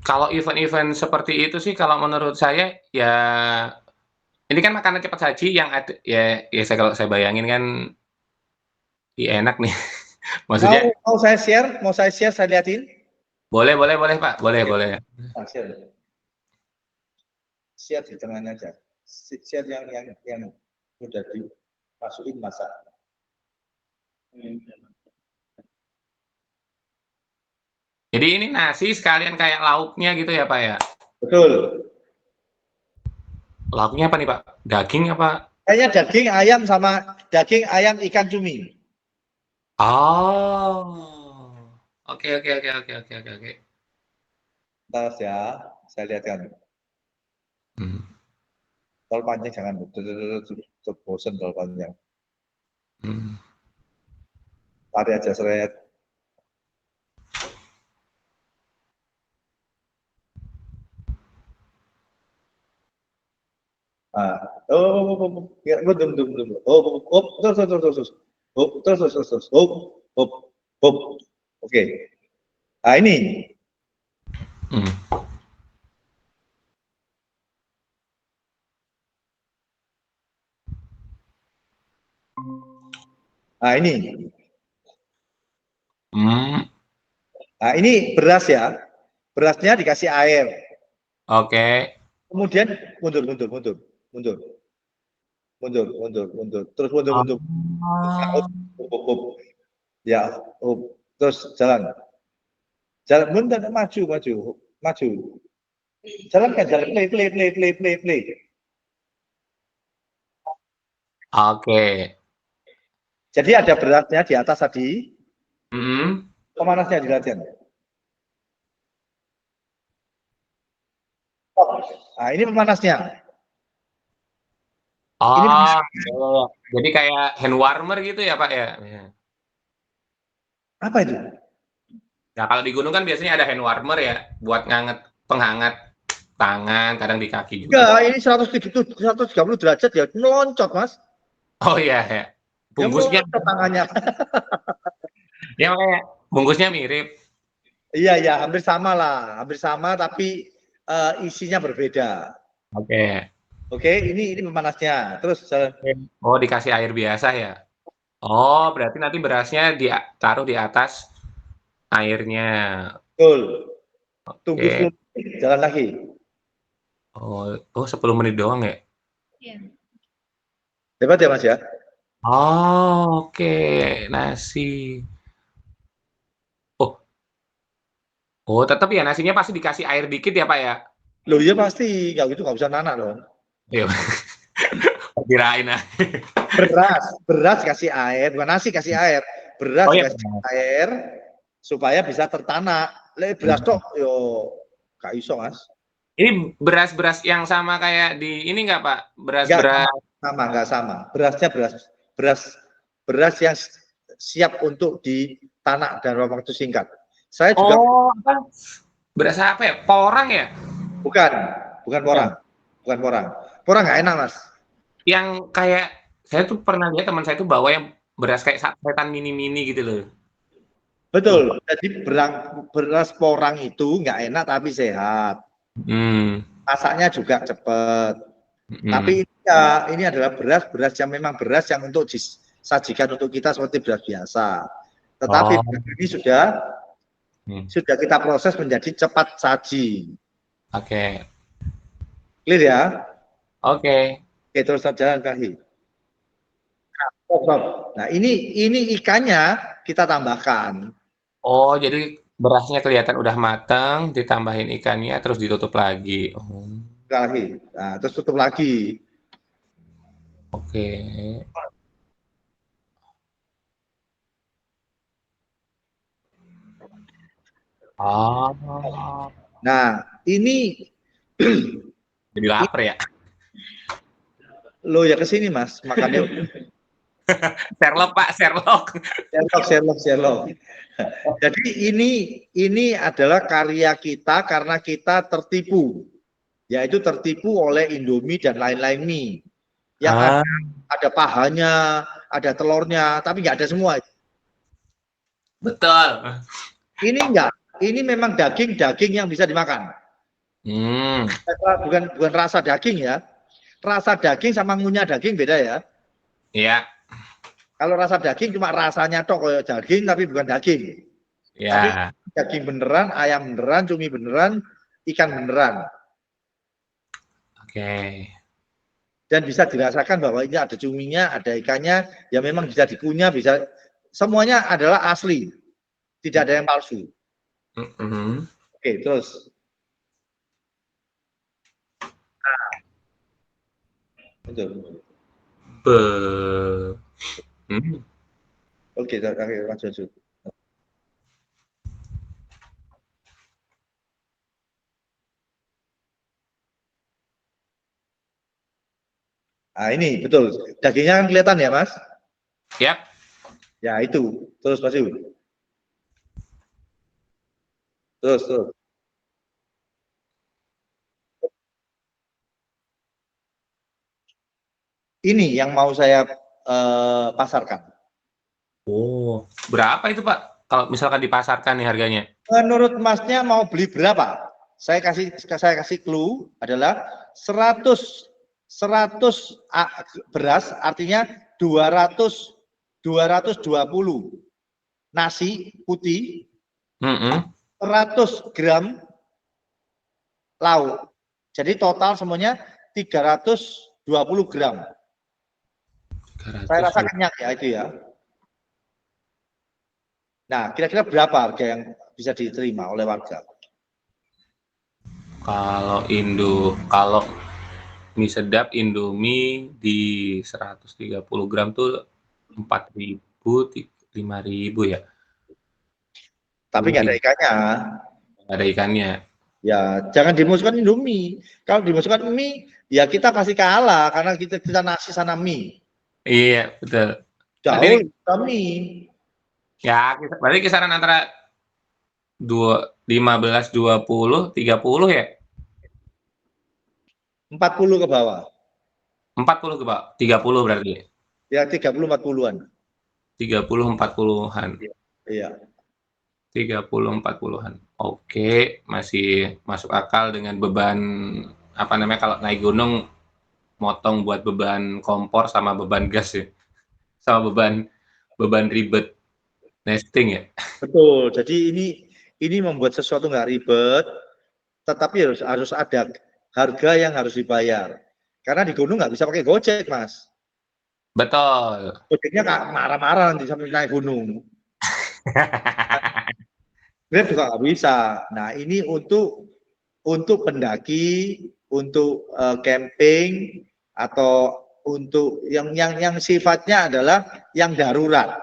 Kalau event-event seperti itu sih kalau menurut saya ya ini kan makanan cepat saji yang ada ya kalau saya bayangin kan enak nih. Maksudnya
mau saya share saya lihatin.
Boleh Pak, boleh.
Share di tengahnya aja. Share yang udah dimasukin masak.
Jadi ini nasi sekalian kayak lauknya gitu ya Pak ya?
Betul.
Lauknya apa nih Pak? Daging apa?
Kayaknya daging ayam ikan cumi.
Oh. Oke.
Terus ya, saya lihatkan. Tol panjang jangan bosan tol panjang. Tarik aja seret. Nah, Ya, betul, betul, betul. Hop, hop, hop, terus, terus, terus, terus. Hop, terus, terus, terus, terus. Hop, hop, hop. Oke. Nah, ini.
Hmm.
Nah, ini.
Hmm.
Nah, ini beras ya. Berasnya dikasih air.
Oke.
Kemudian mundur, mundur, mundur, mundur, mundur, mundur, mundur. Terus mundur, mundur.
Oh.
Hop, hop, hop. Ya, hop. Terus jalan. Jalan, mundur, maju, maju, maju. Jalan kan, jalan. Play, play, play, play, play, play.
Oke.
Jadi ada berasnya di atas tadi.
Hmm.
Pemanasnya dilatih. Nah, ini pemanasnya. Ini
Oh, iya. Jadi kayak hand warmer gitu ya, Pak ya? Iya.
apa itu?
Nah, kalau di gunung kan biasanya ada hand warmer ya, buat penghangat tangan, kadang di kaki juga.
Enggak, ini 130 derajat ya, meloncat, Mas.
Oh iya, ya.
Ya
Bungkusnya,
meloncat tangannya.
ya makanya bungkusnya mirip.
Iya, iya, hampir sama lah. Hampir sama, tapi isinya berbeda.
Oke.
Oke, ini pemanasnya. Terus jalan.
Oh, dikasih air biasa ya? Oh, berarti nanti berasnya taruh di atas airnya.
Betul. Tunggu
Oke.
10 menit, jalan lagi.
Oh, 10 menit doang ya?
Iya.
Hebat ya, Mas ya?
Oh, oke. Nasi. Oh, oh, tetap ya nasinya pasti dikasih air dikit ya, Pak ya?
Loh, iya pasti. Nggak gitu nggak bisa nanak dong.
Iya. Kirain ah.
Beras kasih air, bukan nasi kasih air. Beras
Oh iya.
kasih air supaya bisa tertanak. Beras tok yo gak iso, Mas.
Ini beras-beras yang sama kayak di ini nggak, Pak?
Enggak
Beras-beras.
sama, enggak sama. Berasnya beras beras yang siap untuk ditanak dalam waktu singkat. Saya juga
Oh, apa? Beras apa ya? Porang ya?
bukan, bukan porang. Bukan porang. Porang nggak enak, Mas.
Yang kayak saya tuh pernah lihat teman saya tuh bawa yang beras kayak sasetan mini-mini gitu loh.
Betul. Jadi beras porang itu nggak enak tapi sehat.
Hmm.
Masaknya juga cepat.
Hmm.
Tapi ini adalah beras yang memang beras yang untuk disajikan untuk kita seperti beras biasa. Tetapi
Oh.
beras ini sudah kita proses menjadi cepat saji.
Oke.
Clear ya?
Oke.
Oke, terus jalan kaki. Nah, ini ikannya kita tambahkan.
Oh, jadi berasnya kelihatan udah matang, ditambahin ikannya, terus ditutup lagi. Oh,
Lagi. Nah, terus tutup lagi.
oke. Oh,
Nah, ini
jadi lapar ya.
lo ya ke sini, Mas. Makannya
Sherlock, Pak, Sherlock.
Sherlock. Jadi ini adalah karya kita karena kita tertipu. Yaitu tertipu oleh Indomie dan lain-lain mie. Yang ada pahanya, ada telurnya, tapi nggak ada semua.
Betul.
Ini enggak. Ini memang daging yang bisa dimakan.
Hmm.
Bukan rasa daging ya. Rasa daging sama ngunyah daging beda ya.
Iya.
Kalau rasa daging cuma rasanya tok kayak daging tapi bukan daging. Tapi
Ya.
daging beneran, ayam beneran, cumi beneran, ikan beneran.
Oke.
Dan bisa dirasakan bahwa ini ada cuminya, ada ikannya, ya memang bisa dikunyah, bisa semuanya adalah asli. Tidak ada yang palsu. Oke, terus. Oke, lanjut. Nah, ini betul. Dagingnya kan kelihatan ya, Mas?
Yap.
Ya, itu. Terus, Mas Yu. Terus. Ini yang mau saya pasarkan.
Oh, berapa itu Pak? Kalau misalkan dipasarkan nih harganya?
Menurut Masnya mau beli berapa? Saya kasih clue adalah 100 beras, artinya 220 nasi putih, 100 gram lauk. Jadi total semuanya 320 gram. Saya rasa kenyang ya itu ya. Nah, kira-kira berapa harga yang bisa diterima oleh warga?
Kalau mie sedap Indomie di 130 gram tuh 4.000, 5.000 ya.
Tapi nggak ada ikannya.
Nggak ada ikannya.
Ya, jangan dimasukkan Indomie. Kalau dimasukkan mie, ya kita pasti kalah karena kita nasi sana mie.
Iya, betul.
Jauh kita mie.
Ya, berarti kisaran antara 15, 20, 30 ya?
40 ke bawah.
40 ke bawah. 30 berarti.
Ya, 30-40-an.
30-40-an.
Iya.
30-40-an. Oke, masih masuk akal dengan beban apa namanya kalau naik gunung motong buat beban kompor sama beban gas ya. Sama beban ribet nesting ya.
Betul. Jadi ini membuat sesuatu nggak ribet, tetapi harus ada harga yang harus dibayar. Karena di gunung nggak bisa pakai Gojek, Mas.
Betul.
Gojeknya marah-marah nanti sampai naik gunung. Grab juga nggak bisa. Nah, ini untuk pendaki, untuk camping atau untuk yang sifatnya adalah yang darurat.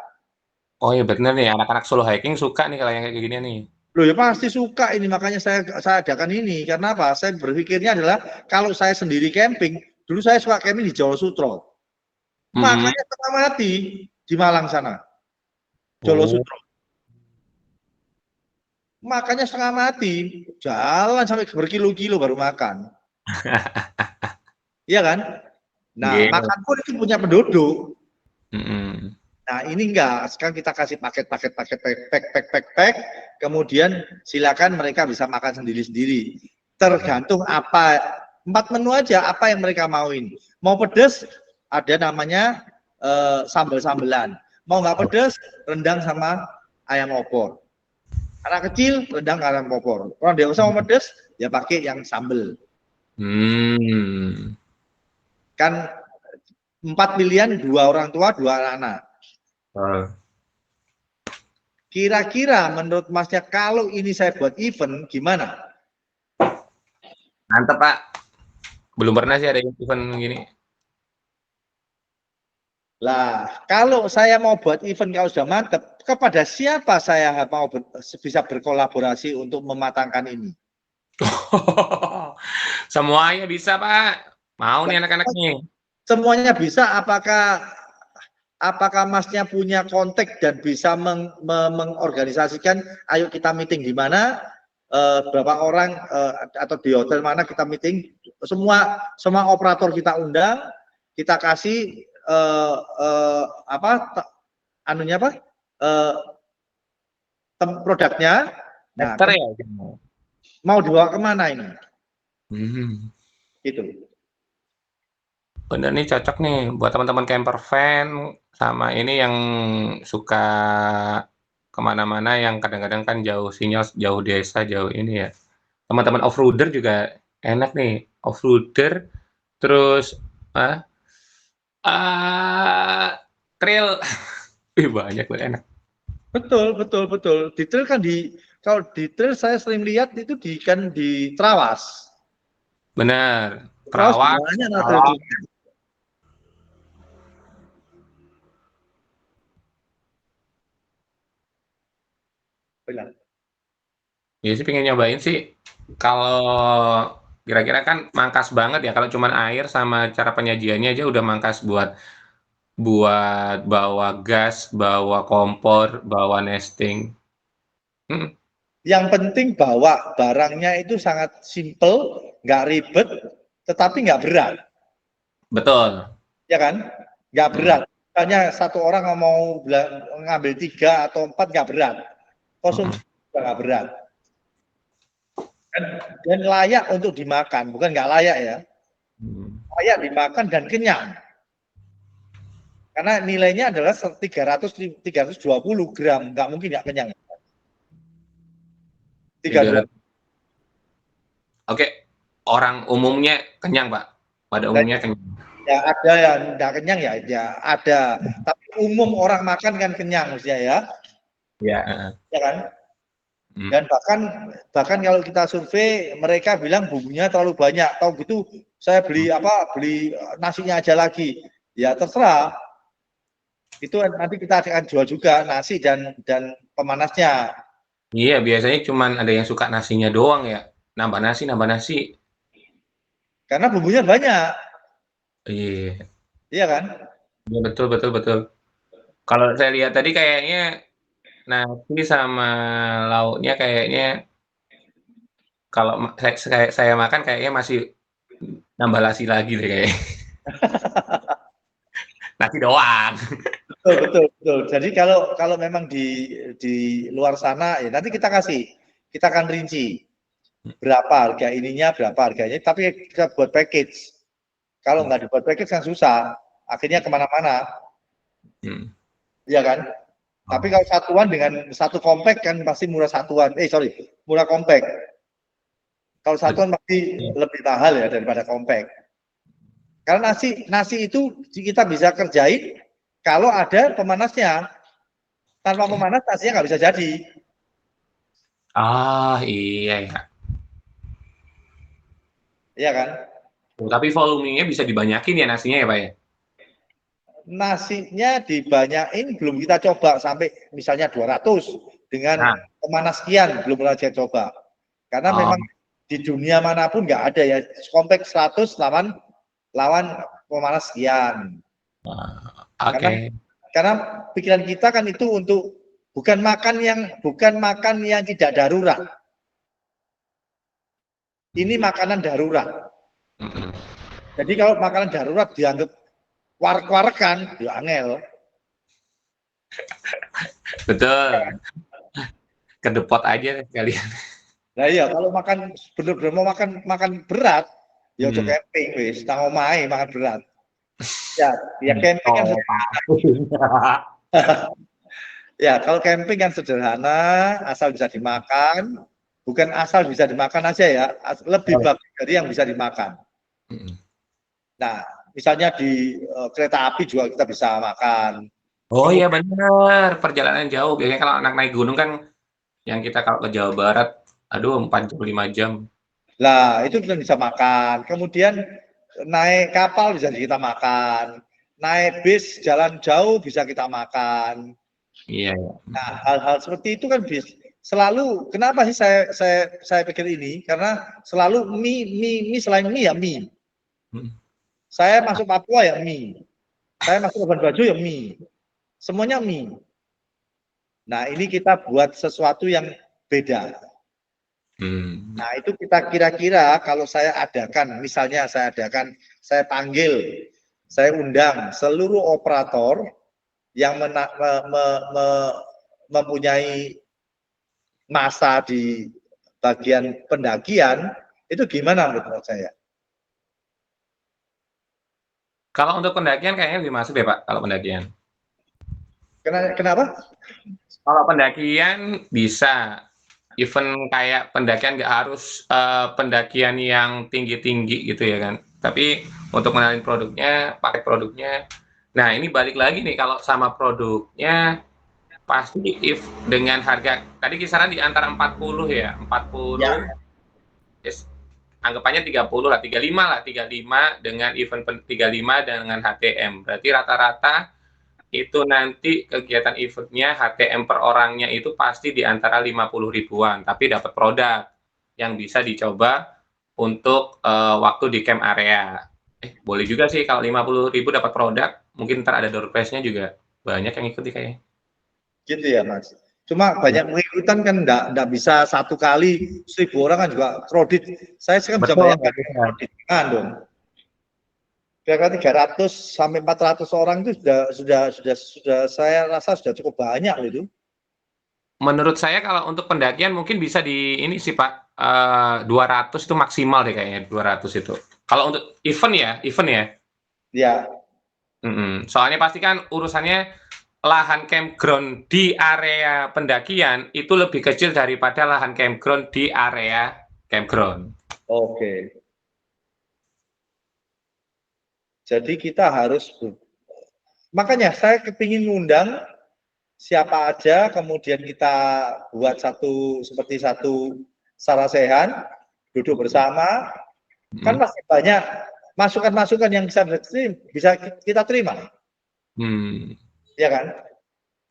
Oh iya bener nih, anak-anak solo hiking suka nih kalau yang kayak gini nih.
Loh ya pasti suka ini, makanya saya adakan ini. Karena apa? Saya berpikirnya adalah kalau saya sendiri camping, dulu saya suka camping di Jolo Sutro. Makanya setengah mati di Malang sana. Jolo Sutro. Makanya setengah mati, jalan sampai berkilo-kilo baru makan. Iya kan? Nah, makan pun itu punya penduduk. Nah, ini enggak. Sekarang kita kasih paket, pack. Kemudian silakan mereka bisa makan sendiri-sendiri. Tergantung apa, 4 menu aja, apa yang mereka mauin. Mau pedas, ada namanya sambal-sambelan. Mau nggak pedas, rendang sama ayam opor. Anak kecil, rendang ayam opor. Orang dewasa mau pedas, ya pakai yang sambal. Kan 4 pilihan, 2 orang tua, 2 anak. Kira-kira menurut Masnya kalau ini saya buat event gimana?
Mantap Pak. Belum pernah sih ada event gini.
Lah, kalau saya mau buat event kalau sudah mantap, kepada siapa saya mau bisa berkolaborasi untuk mematangkan ini?
Semuanya bisa Pak. Mau nih anak-anak nih.
Semuanya bisa. Apakah Masnya punya kontak dan bisa mengorganisasikan? Ayo kita meeting di mana? Berapa orang atau di hotel mana kita meeting? Semua operator kita undang, kita kasih produknya. Nah,
ya?
Mau dibawa kemana ini? Gitu.
Bener nih cocok nih buat teman-teman camper van sama ini yang suka kemana-mana yang kadang-kadang kan jauh sinyal, jauh desa, jauh ini ya. Teman-teman off-roader juga enak nih, off-roader terus trail. Banyak banget enak.
Betul. Di trail kan kalau di trail saya sering lihat itu di Trawas.
Benar. Trawas. Ya sih pengen nyobain sih. Kalau kira-kira kan mangkas banget ya kalau cuman air sama cara penyajiannya aja udah mangkas buat bawa gas, bawa kompor, bawa nesting.
Yang penting bawa barangnya itu sangat simple, nggak ribet, tetapi nggak berat.
Betul.
ya kan? Nggak berat. Misalnya satu orang mau ngambil 3 atau 4 nggak berat. Konsumsi juga nggak berat. Dan layak untuk dimakan, bukan nggak layak ya. Layak dimakan dan kenyang. Karena nilainya adalah 320 gram, nggak mungkin nggak kenyang. 320.
Oke, orang umumnya kenyang, Pak. Pada umumnya kenyang.
Ya ada yang nggak kenyang ya ada. Tapi umum orang makan kan kenyang maksudnya ya.
Ya.
Ya kan? Dan bahkan kalau kita survei mereka bilang bumbunya terlalu banyak. Tahu gitu saya beli nasinya aja lagi. Ya terserah. Itu nanti kita akan jual juga nasi dan pemanasnya.
Iya, biasanya cuman ada yang suka nasinya doang ya. Nambah nasi.
Karena bumbunya banyak.
Iya.
Iya kan?
Ya, betul. Kalau saya lihat tadi kayaknya nasi sama lauknya kayaknya kalau saya makan kayaknya masih nambah nasi lagi deh kayaknya. Nasi doang.
Betul. Jadi kalau memang di luar sana ya nanti kita akan rinci berapa harga ininya, berapa harganya. Tapi kita buat package. Kalau nggak dibuat package kan susah. Akhirnya kemana-mana. Iya kan? Tapi kalau satuan dengan satu kompak kan pasti murah satuan. Murah kompak. Kalau satuan pasti lebih mahal ya daripada kompak. Karena nasi itu kita bisa kerjain kalau ada pemanasnya. Tanpa pemanas nasinya nggak bisa jadi.
Ah, iya ya.
Iya kan?
Tapi volumenya bisa dibanyakin ya nasinya ya, Pak ya?
Nasinya dibanyakin belum kita coba sampai misalnya 200 dengan pemanas sekian belum pernah saya coba. Karena memang di dunia manapun nggak ada ya kompak 100 lawan pemanas sekian.
Oke.
Karena pikiran kita kan itu untuk bukan makan yang tidak darurat. Ini makanan darurat. Jadi kalau makanan darurat dianggap warek-warekan, ya angel.
Betul. Kedepot aja kalian.
Nah iya, kalau makan bener-bener mau makan berat, ya coba camping wis, nang omahe makan berat. Ya camping kan ya kalau camping kan sederhana, asal bisa dimakan, bukan asal bisa dimakan aja ya, lebih bagus dari yang bisa dimakan. Nah, misalnya di kereta api juga kita bisa makan.
Oh iya benar, perjalanan jauh. Biasanya kalau anak naik gunung kan, yang kita kalau ke Jawa Barat, aduh 4 jam, 5 jam.
Lah, itu kita bisa makan. Kemudian naik kapal bisa kita makan. Naik bis jalan jauh bisa kita makan.
Iya.
Nah, hal-hal seperti itu kan selalu. Kenapa sih saya pikir ini? Karena selalu mie selain mie ya mie. Saya masuk Papua ya mie. Saya masuk Labuan Bajo ya mie. Semuanya mie. Nah, ini kita buat sesuatu yang beda. Nah, itu kita kira-kira kalau saya adakan, misalnya saya panggil, saya undang seluruh operator yang mempunyai masa di bagian pendakian, itu gimana menurut saya?
Kalau untuk pendakian kayaknya lebih masuk deh Pak, kalau pendakian.
Kenapa?
Kalau pendakian bisa. Event kayak pendakian nggak harus pendakian yang tinggi-tinggi gitu ya kan. Tapi untuk mengenalin produknya, pakai produknya. Nah ini balik lagi nih kalau sama produknya pasti dengan harga tadi kisaran di antara 40 ya, 40. Ya. Yes, anggapannya 30 lah, 35 dengan event 35 dengan HTM. Berarti rata-rata itu nanti kegiatan eventnya HTM per orangnya itu pasti di antara 50 ribuan, tapi dapat produk yang bisa dicoba untuk waktu di camp area. Boleh juga sih kalau 50 ribu dapat produk, mungkin ntar ada door prize-nya juga banyak yang ikuti kayaknya.
Gitu ya Mas. Cuma banyak pengikutan kan enggak bisa satu kali 1000 orang kan juga kredit. Saya kan bisa bayangkan kredit dong. kira-kira 300 sampai 400 orang itu sudah saya rasa sudah cukup banyak loh itu.
Menurut saya kalau untuk pendakian mungkin bisa di ini sih Pak, 200 itu maksimal deh kayaknya 200 itu. Kalau untuk event ya.
Ya,
Soalnya pasti kan urusannya lahan campground di area pendakian itu lebih kecil daripada lahan campground di area campground.
oke. Jadi kita harus, makanya saya kepingin ngundang siapa aja, kemudian kita buat seperti satu sarasehan, duduk bersama, kan masih banyak masukan-masukan yang bisa kita terima, ya kan?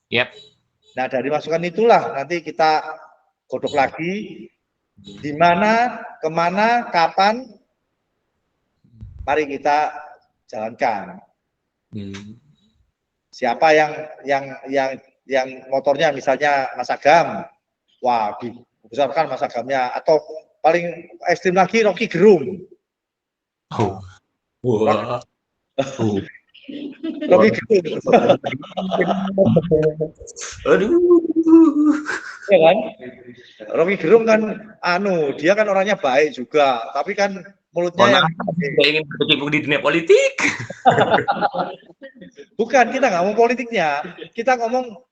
Yep.
Nah dari masukan itulah nanti kita godok lagi, di mana, kemana, kapan, mari kita jalankan. Siapa yang motornya misalnya Mas Agam, wah dibesarkan Mas Agamnya, atau paling ekstrim lagi Rocky Gerung.
Wah.
Rocky Gerung.
Aduh.
Ya kan? Rocky Gerung kan dia kan orangnya baik juga, tapi kan mulutnya yang
ingin berkecimpung di dunia politik.
Bukan, kita nggak ngomong politiknya, kita ngomong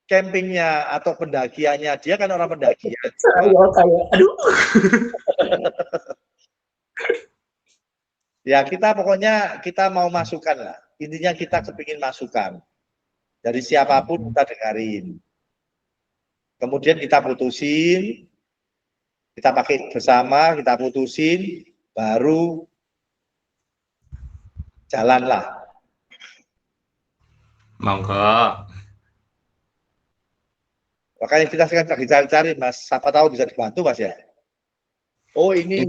campingnya atau pendakiannya. Dia kan orang pendakian.
Aduh.
Ya kita pokoknya kita mau masukan lah. Intinya kita kepingin masukan dari siapapun, kita dengarin. Kemudian kita putusin, kita pakai bersama, kita putusin, baru jalanlah.
Monggo.
Makanya kita sekarang lagi cari-cari Mas, siapa tahu bisa dibantu Mas ya. Oh ini.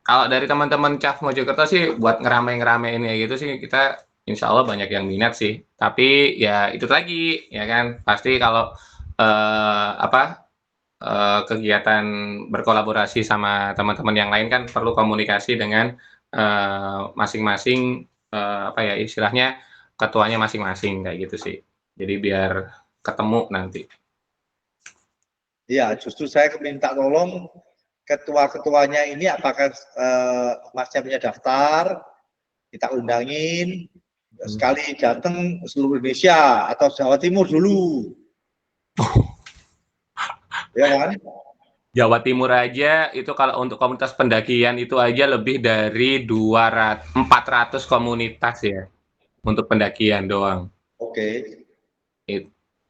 Kalau dari teman-teman CAF Mojokerto sih buat ngerame-ngeramein kayak gitu sih kita insya Allah banyak yang minat sih. Tapi ya itu lagi ya kan pasti kalau kegiatan berkolaborasi sama teman-teman yang lain kan perlu komunikasi dengan masing-masing istilahnya ketuanya masing-masing kayak gitu sih. Jadi biar ketemu nanti.
Iya, justru saya minta tolong ketua-ketuanya ini apakah Masnya punya daftar, kita undangin sekali datang seluruh Indonesia atau Jawa Timur dulu. Ya kan?
Jawa Timur aja itu kalau untuk komunitas pendakian itu aja lebih dari 400 komunitas ya untuk pendakian doang.
Oke.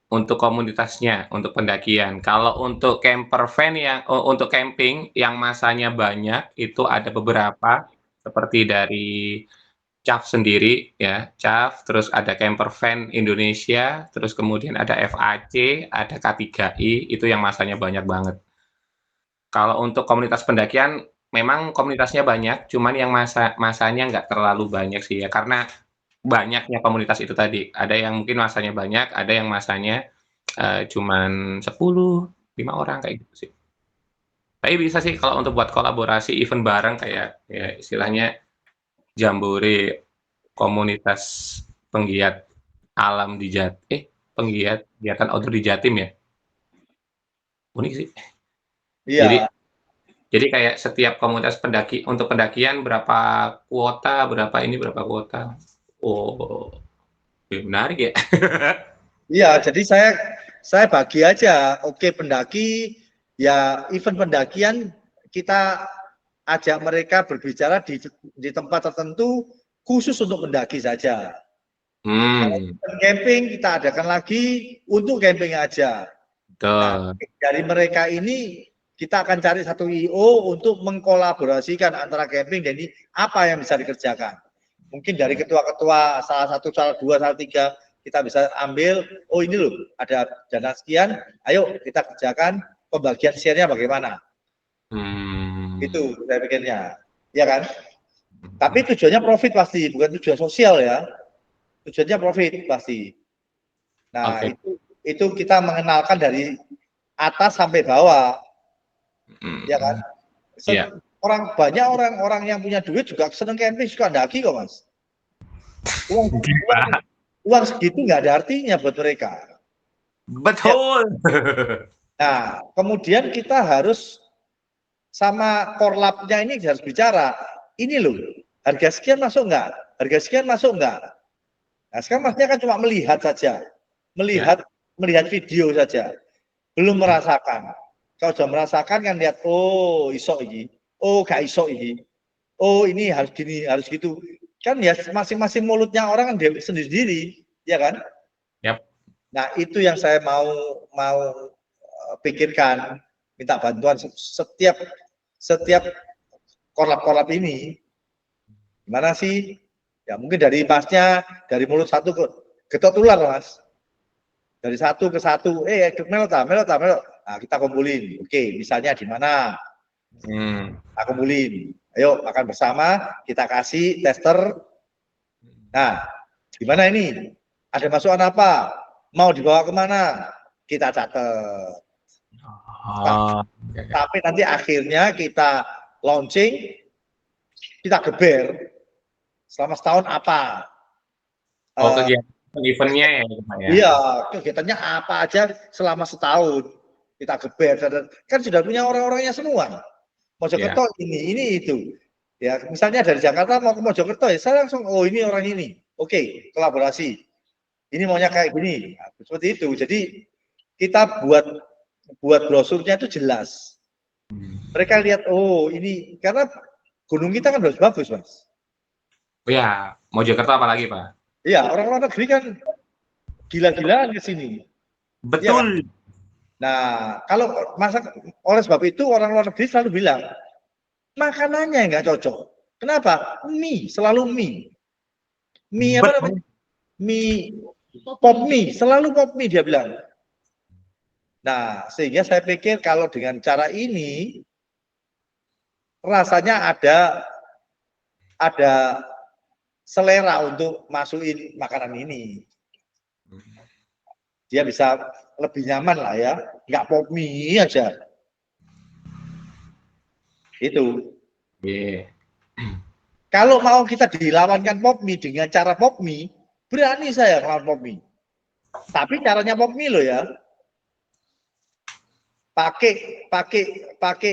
Untuk komunitasnya, untuk pendakian. Kalau untuk camper van untuk camping yang masanya banyak itu ada beberapa seperti dari CAF sendiri ya, CAF, terus ada Camper Van Indonesia, terus kemudian ada FAC, ada K3I, itu yang masanya banyak banget. Kalau untuk komunitas pendakian, memang komunitasnya banyak, cuman yang masanya nggak terlalu banyak sih ya, karena banyaknya komunitas itu tadi. Ada yang mungkin masanya banyak, ada yang masanya cuman 10, 5 orang kayak gitu sih. Tapi bisa sih kalau untuk buat kolaborasi event bareng kayak ya istilahnya jambore komunitas penggiat alam di penggiat kegiatan outdoor di Jatim ya. Unik sih.
Iya.
Jadi kayak setiap komunitas untuk pendakian berapa kuota. Oh, menarik ya.
Iya, jadi saya bagi aja. Oke, pendaki ya event pendakian kita ajak mereka berbicara di tempat tertentu khusus untuk pendaki saja. Camping kita adakan lagi untuk camping aja. Nah, dari mereka ini kita akan cari satu IO untuk mengkolaborasikan antara camping dan ini apa yang bisa dikerjakan. Mungkin dari ketua-ketua salah 1, salah 2, salah 3 kita bisa ambil, oh ini loh ada dana sekian, ayo kita kerjakan pembagian share-nya bagaimana. Itu saya pikirnya, ya kan? Tapi tujuannya profit pasti, bukan tujuan sosial ya. Tujuannya profit pasti. Nah, itu kita mengenalkan dari atas sampai bawah. Ya kan? banyak orang yang punya duit juga seneng camping, suka daki kok Mas. Uang segitu nggak ada artinya buat mereka.
Betul.
Nah, kemudian kita harus sama korlapnya ini harus bicara. Ini loh, harga sekian masuk nggak? Harga sekian masuk nggak? Nah, sekarang Masnya kan cuma melihat saja, melihat video saja, belum merasakan. Kalau sudah merasakan kan lihat, oh iso ini, oh gak iso ini, oh ini harus gini, harus gitu. Kan ya masing-masing mulutnya orang kan sendiri-sendiri, ya kan?
Yap.
Nah itu yang saya mau pikirkan, minta bantuan setiap korlap-korlap ini. Gimana sih? Ya mungkin dari Masnya, dari mulut satu getok tular Mas. Dari satu ke satu, melot. Nah, kita kumpulin. Oke, misalnya di mana? Kita kumpulin. Ayo makan bersama, kita kasih tester. Nah, gimana ini? Ada masukan apa? Mau dibawa kemana? Kita catat. Tapi nanti akhirnya kita launching, kita geber. Selama setahun apa?
Kegiatan eventnya ya?
Iya, kegiatannya apa aja selama setahun. Kita geber, kan sudah punya orang-orangnya semua. Mojokerto ini itu. Ya, misalnya dari Jakarta mau ke Mojokerto, ya saya langsung, oh ini orang ini. Oke, kolaborasi. Ini maunya kayak gini. Nah, seperti itu. Jadi kita buat brosurnya itu jelas. Mereka lihat, oh ini, karena gunung kita kan bagus, Mas.
Oh ya, Mojokerto apalagi, Pak?
Iya, orang luar negeri kan gila-gilaan ke sini.
Betul.
Ya. Nah, kalau oleh sebab itu orang luar negeri selalu bilang makanannya nggak cocok. Kenapa? Mie, selalu mie. Mie apa namanya? Mie pop mie, selalu pop mie dia bilang. Nah, sehingga saya pikir kalau dengan cara ini rasanya ada selera untuk masukin makanan ini. Dia bisa lebih nyaman lah ya, nggak pop mie aja. Itu. Kalau mau kita dilawankan pop mie dengan cara pop mie, berani saya melawan pop mie. Tapi caranya pop mie loh ya. Pakai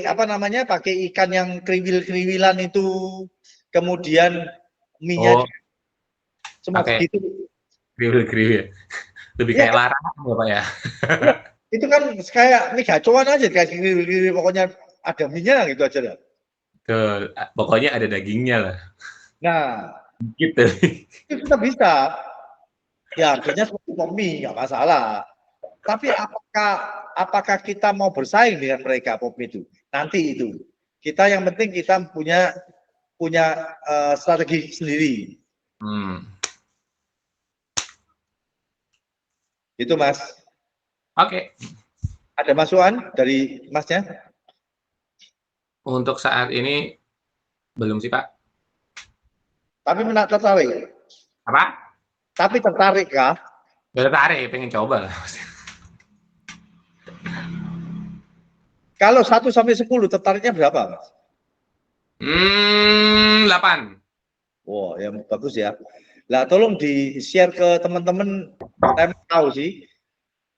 apa namanya? Pakai ikan yang kriwil-kriwilan itu, kemudian mie-nya cuma segitu.
Kriwil-kriwil. Lebih kayak larangan ya Pak ya.
Itu kan kayak mie gacoan aja, kayak kriwil-kriwil, pokoknya ada mie-nya gitu aja lah.
Tuh, pokoknya ada dagingnya lah.
Nah,
gitu.
Itu kita bisa. Ya harganya seperti pop mie, nggak masalah. Tapi apakah kita mau bersaing dengan mereka pop mie itu? Nanti itu. Kita yang penting kita punya strategi sendiri. Itu Mas.
Oke.
Ada masukan dari Masnya?
Untuk saat ini belum sih Pak.
Tapi tertarik.
Apa?
Tapi tertarik kah?
Tertarik, pengen coba lah.
Kalau 1 sampai 10 tertariknya berapa, Mas?
8.
Wow, ya bagus ya. Lah tolong di-share ke teman-teman, saya tahu sih.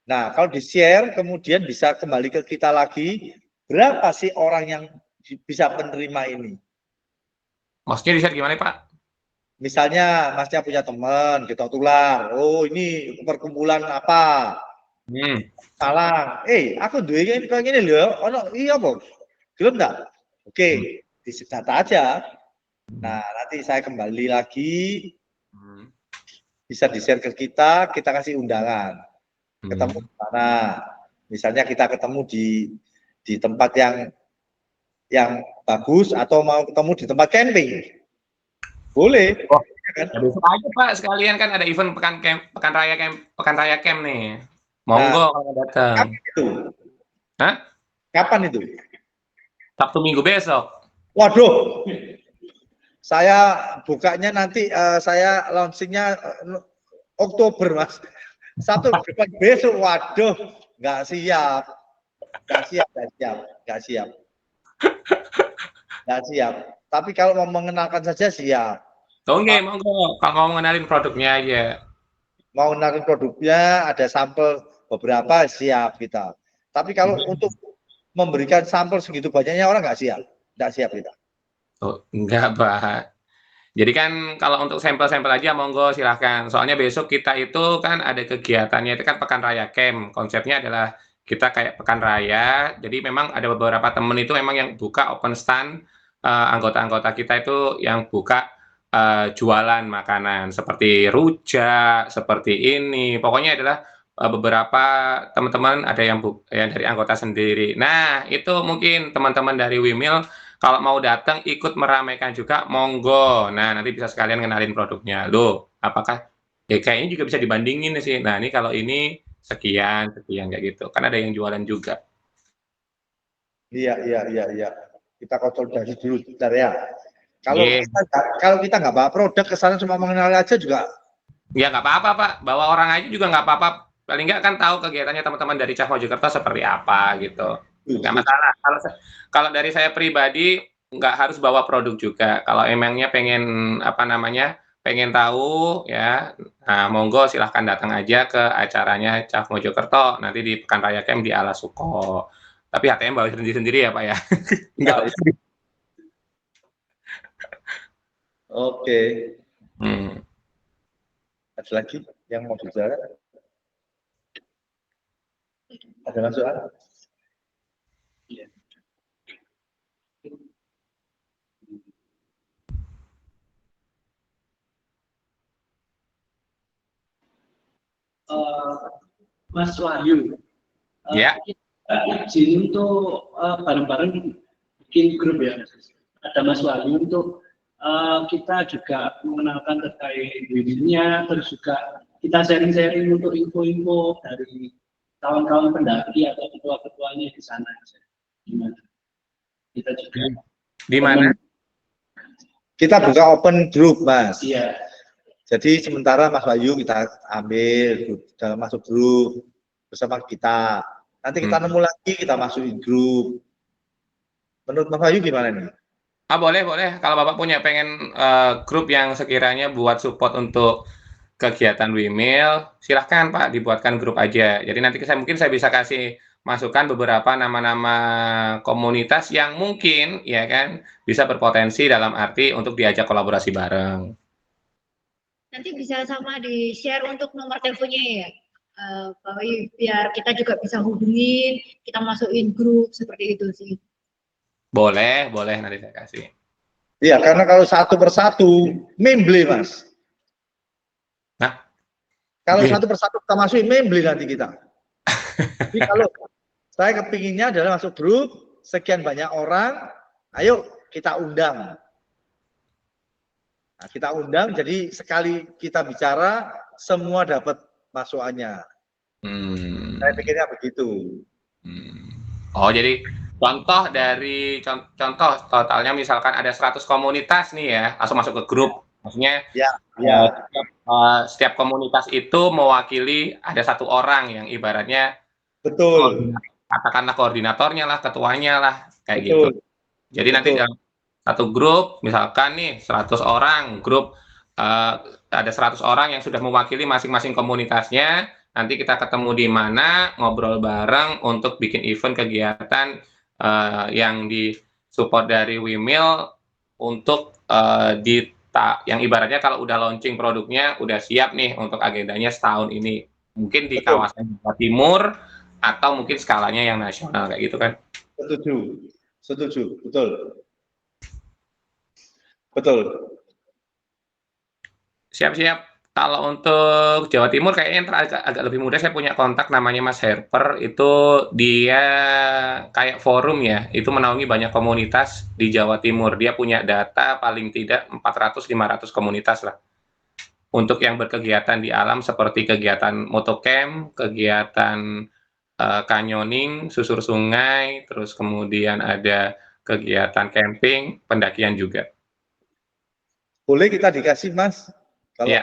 Nah, kalau di-share kemudian bisa kembali ke kita lagi, berapa sih orang yang bisa menerima ini?
Maksudnya di-share gimana Pak?
Misalnya Masnya punya teman, kita tular, oh ini perkumpulan apa? Salah, aku duwe kayak gini loh, iya Bos, belum enggak? Oke, data aja. Nah, nanti saya kembali lagi, bisa di-share ke kita kasih undangan. Ketemu di mana? Misalnya kita ketemu di tempat yang bagus atau mau ketemu di tempat camping. Boleh.
Oh, kan? Ya besok aja Pak, sekalian kan ada event pekan raya camp nih. Monggo kalau datang.
Kapan itu?
Hah?
Kapan itu?
Sabtu Minggu besok.
Waduh. Saya bukanya nanti saya launchingnya Oktober, Mas. Sabtu depan besok. Waduh, nggak siap. nggak siap. Tapi kalau mau mengenalkan saja siap.
Oke, monggo. Kalau mau mengenalin produknya aja.
Mau mengenalkan produknya, ada sampel beberapa siap kita. Tapi kalau untuk memberikan sampel segitu banyaknya orang nggak siap kita.
Oh, enggak, Pak. Jadi kan kalau untuk sampel-sampel aja monggo silahkan. Soalnya besok kita itu kan ada kegiatannya itu kan Pekan Raya Camp. Konsepnya adalah kita kayak Pekan Raya. Jadi memang ada beberapa temen itu memang yang buka open stand, anggota-anggota kita itu yang buka jualan makanan seperti rujak, seperti ini. Pokoknya adalah beberapa teman-teman ada yang dari anggota sendiri. Nah, itu mungkin teman-teman dari Wimil kalau mau datang ikut meramaikan juga, monggo. Nah, nanti bisa sekalian kenalin produknya. Loh, apakah kayaknya juga bisa dibandingin sih. Nah, ini kalau ini sekian, sekian kayak gitu. Kan ada yang jualan juga.
Iya. Kita konsolidasi dulu bentar ya. Kalau
Iya.
kita nggak bawa produk ke sana cuma mengenal aja juga.
Ya nggak apa-apa, Pak. Bawa orang aja juga nggak apa-apa. Paling nggak kan tahu kegiatannya teman-teman dari Cah Mojokerto seperti apa gitu. Nggak masalah. Kalau dari saya pribadi nggak harus bawa produk juga. Kalau emangnya pengen pengen tahu ya, nah monggo silahkan datang aja ke acaranya Cah Mojokerto nanti di Pekan Raya Camp di Ala Suko. Tapi ATM bawa sendiri-sendiri ya Pak ya. Nggak.
Oke.
Hmm.
Ada lagi yang mau bicara? Ada masukan?
Mas Wahyu,
Ya.
izin untuk bareng-bareng bikin grup ya. Ada Mas Wahyu untuk kita juga mengenalkan terkait Wimilnya, terus juga kita sharing-sharing untuk info-info dari kawan-kawan pendaki atau ketua-ketuanya di sana. Gimana? Kita juga.
Di mana?
Kita buka open group, Mas.
Iya.
Jadi sementara Mas Wahyu kita ambil dalam masuk grup bersama kita. Nanti kita nemu lagi kita masukin grup. Menurut Mas Wahyu gimana nih?
Boleh. Kalau Bapak punya pengen grup yang sekiranya buat support untuk kegiatan Wimil, silahkan Pak dibuatkan grup aja. Jadi nanti mungkin saya bisa kasih masukan beberapa nama-nama komunitas yang mungkin ya kan bisa berpotensi dalam arti untuk diajak kolaborasi bareng.
Nanti bisa sama di-share untuk nomor teleponnya ya, Pak Wahyu, biar kita juga bisa hubungin, kita masukin grup seperti itu sih.
Boleh nanti saya kasih.
Iya, karena kalau satu persatu memble, Mas.
Nah,
kalau satu persatu kita masukin memble nanti kita. Jadi kalau saya kepinginnya adalah masuk grup sekian banyak orang, ayo kita undang. Nah, kita undang, jadi sekali kita bicara, semua dapat masukannya. Saya pikirnya begitu.
Oh, jadi contoh contoh totalnya misalkan ada 100 komunitas nih ya, langsung masuk ke grup. Maksudnya setiap komunitas itu mewakili ada satu orang yang ibaratnya
betul.
Katakanlah koordinatornya lah, ketuanya lah, kayak gitu. Jadi nanti dalam satu grup, misalkan nih 100 orang, grup ada 100 orang yang sudah mewakili masing-masing komunitasnya, nanti kita ketemu di mana, ngobrol bareng untuk bikin event kegiatan yang disupport dari Wimil untuk yang ibaratnya kalau udah launching produknya, udah siap nih untuk agendanya setahun ini. Mungkin di kawasan Jawa Timur, atau mungkin skalanya yang nasional, kayak gitu kan?
Setuju, betul.
Siap. Kalau untuk Jawa Timur kayaknya yang agak lebih mudah, saya punya kontak namanya Mas Herper, itu dia kayak forum ya, itu menaungi banyak komunitas di Jawa Timur. Dia punya data paling tidak 400-500 komunitas lah. Untuk yang berkegiatan di alam seperti kegiatan motocamp, kegiatan canyoning, susur sungai, terus kemudian ada kegiatan camping, pendakian juga.
Boleh kita dikasih, Mas? Kalau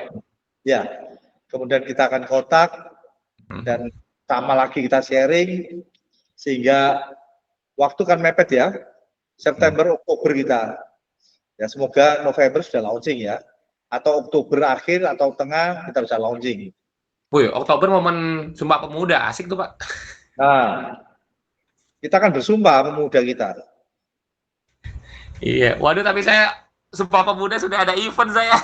ya,
kemudian kita akan kontak dan sama lagi kita sharing sehingga waktu kan mepet ya. September, Oktober kita. Ya semoga November sudah launching ya. Atau Oktober akhir atau tengah kita bisa launching.
Wih, Oktober momen Sumpah Pemuda, asik tuh Pak.
Nah, kita kan bersumpah pemuda kita.
Iya, waduh tapi saya Sumpah Pemuda sudah ada event saya.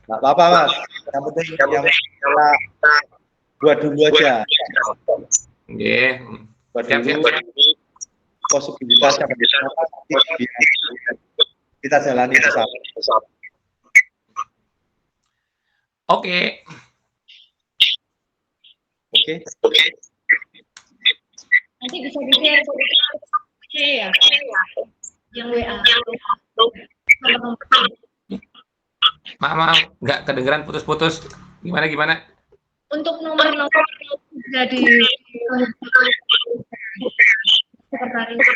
Nggak apa-apa Mas. Yang penting kita buat dulu aja.
Iya.
Buat
Siap,
dulu
siap.
posibilitas yang kita jalani bersama.
Oke.
Oke.
Nanti bisa di-share ya, yang WA.
Maaf, nggak kedengeran putus-putus. Gimana?
Untuk nomor-nomor jadi sekretaris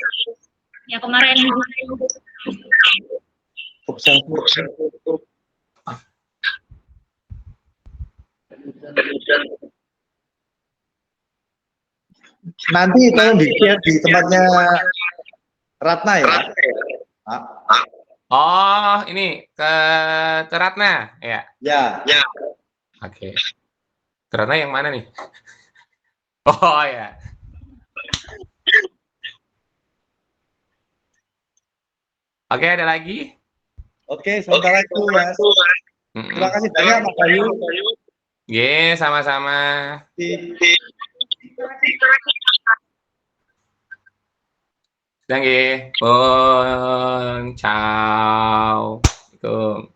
ya kemarin
Nanti tolong di-share di tempatnya Ratna ya.
Oh, ini ke Ratna, ya.
Ya.
Oke. Ratna yang mana nih? Oh ya. Oke, ada lagi?
Oke, sementara itu Mas. Terima kasih banyak Mas Bayu.
Ye, sama-sama. Sedang ye. Ciao. Assalamualaikum.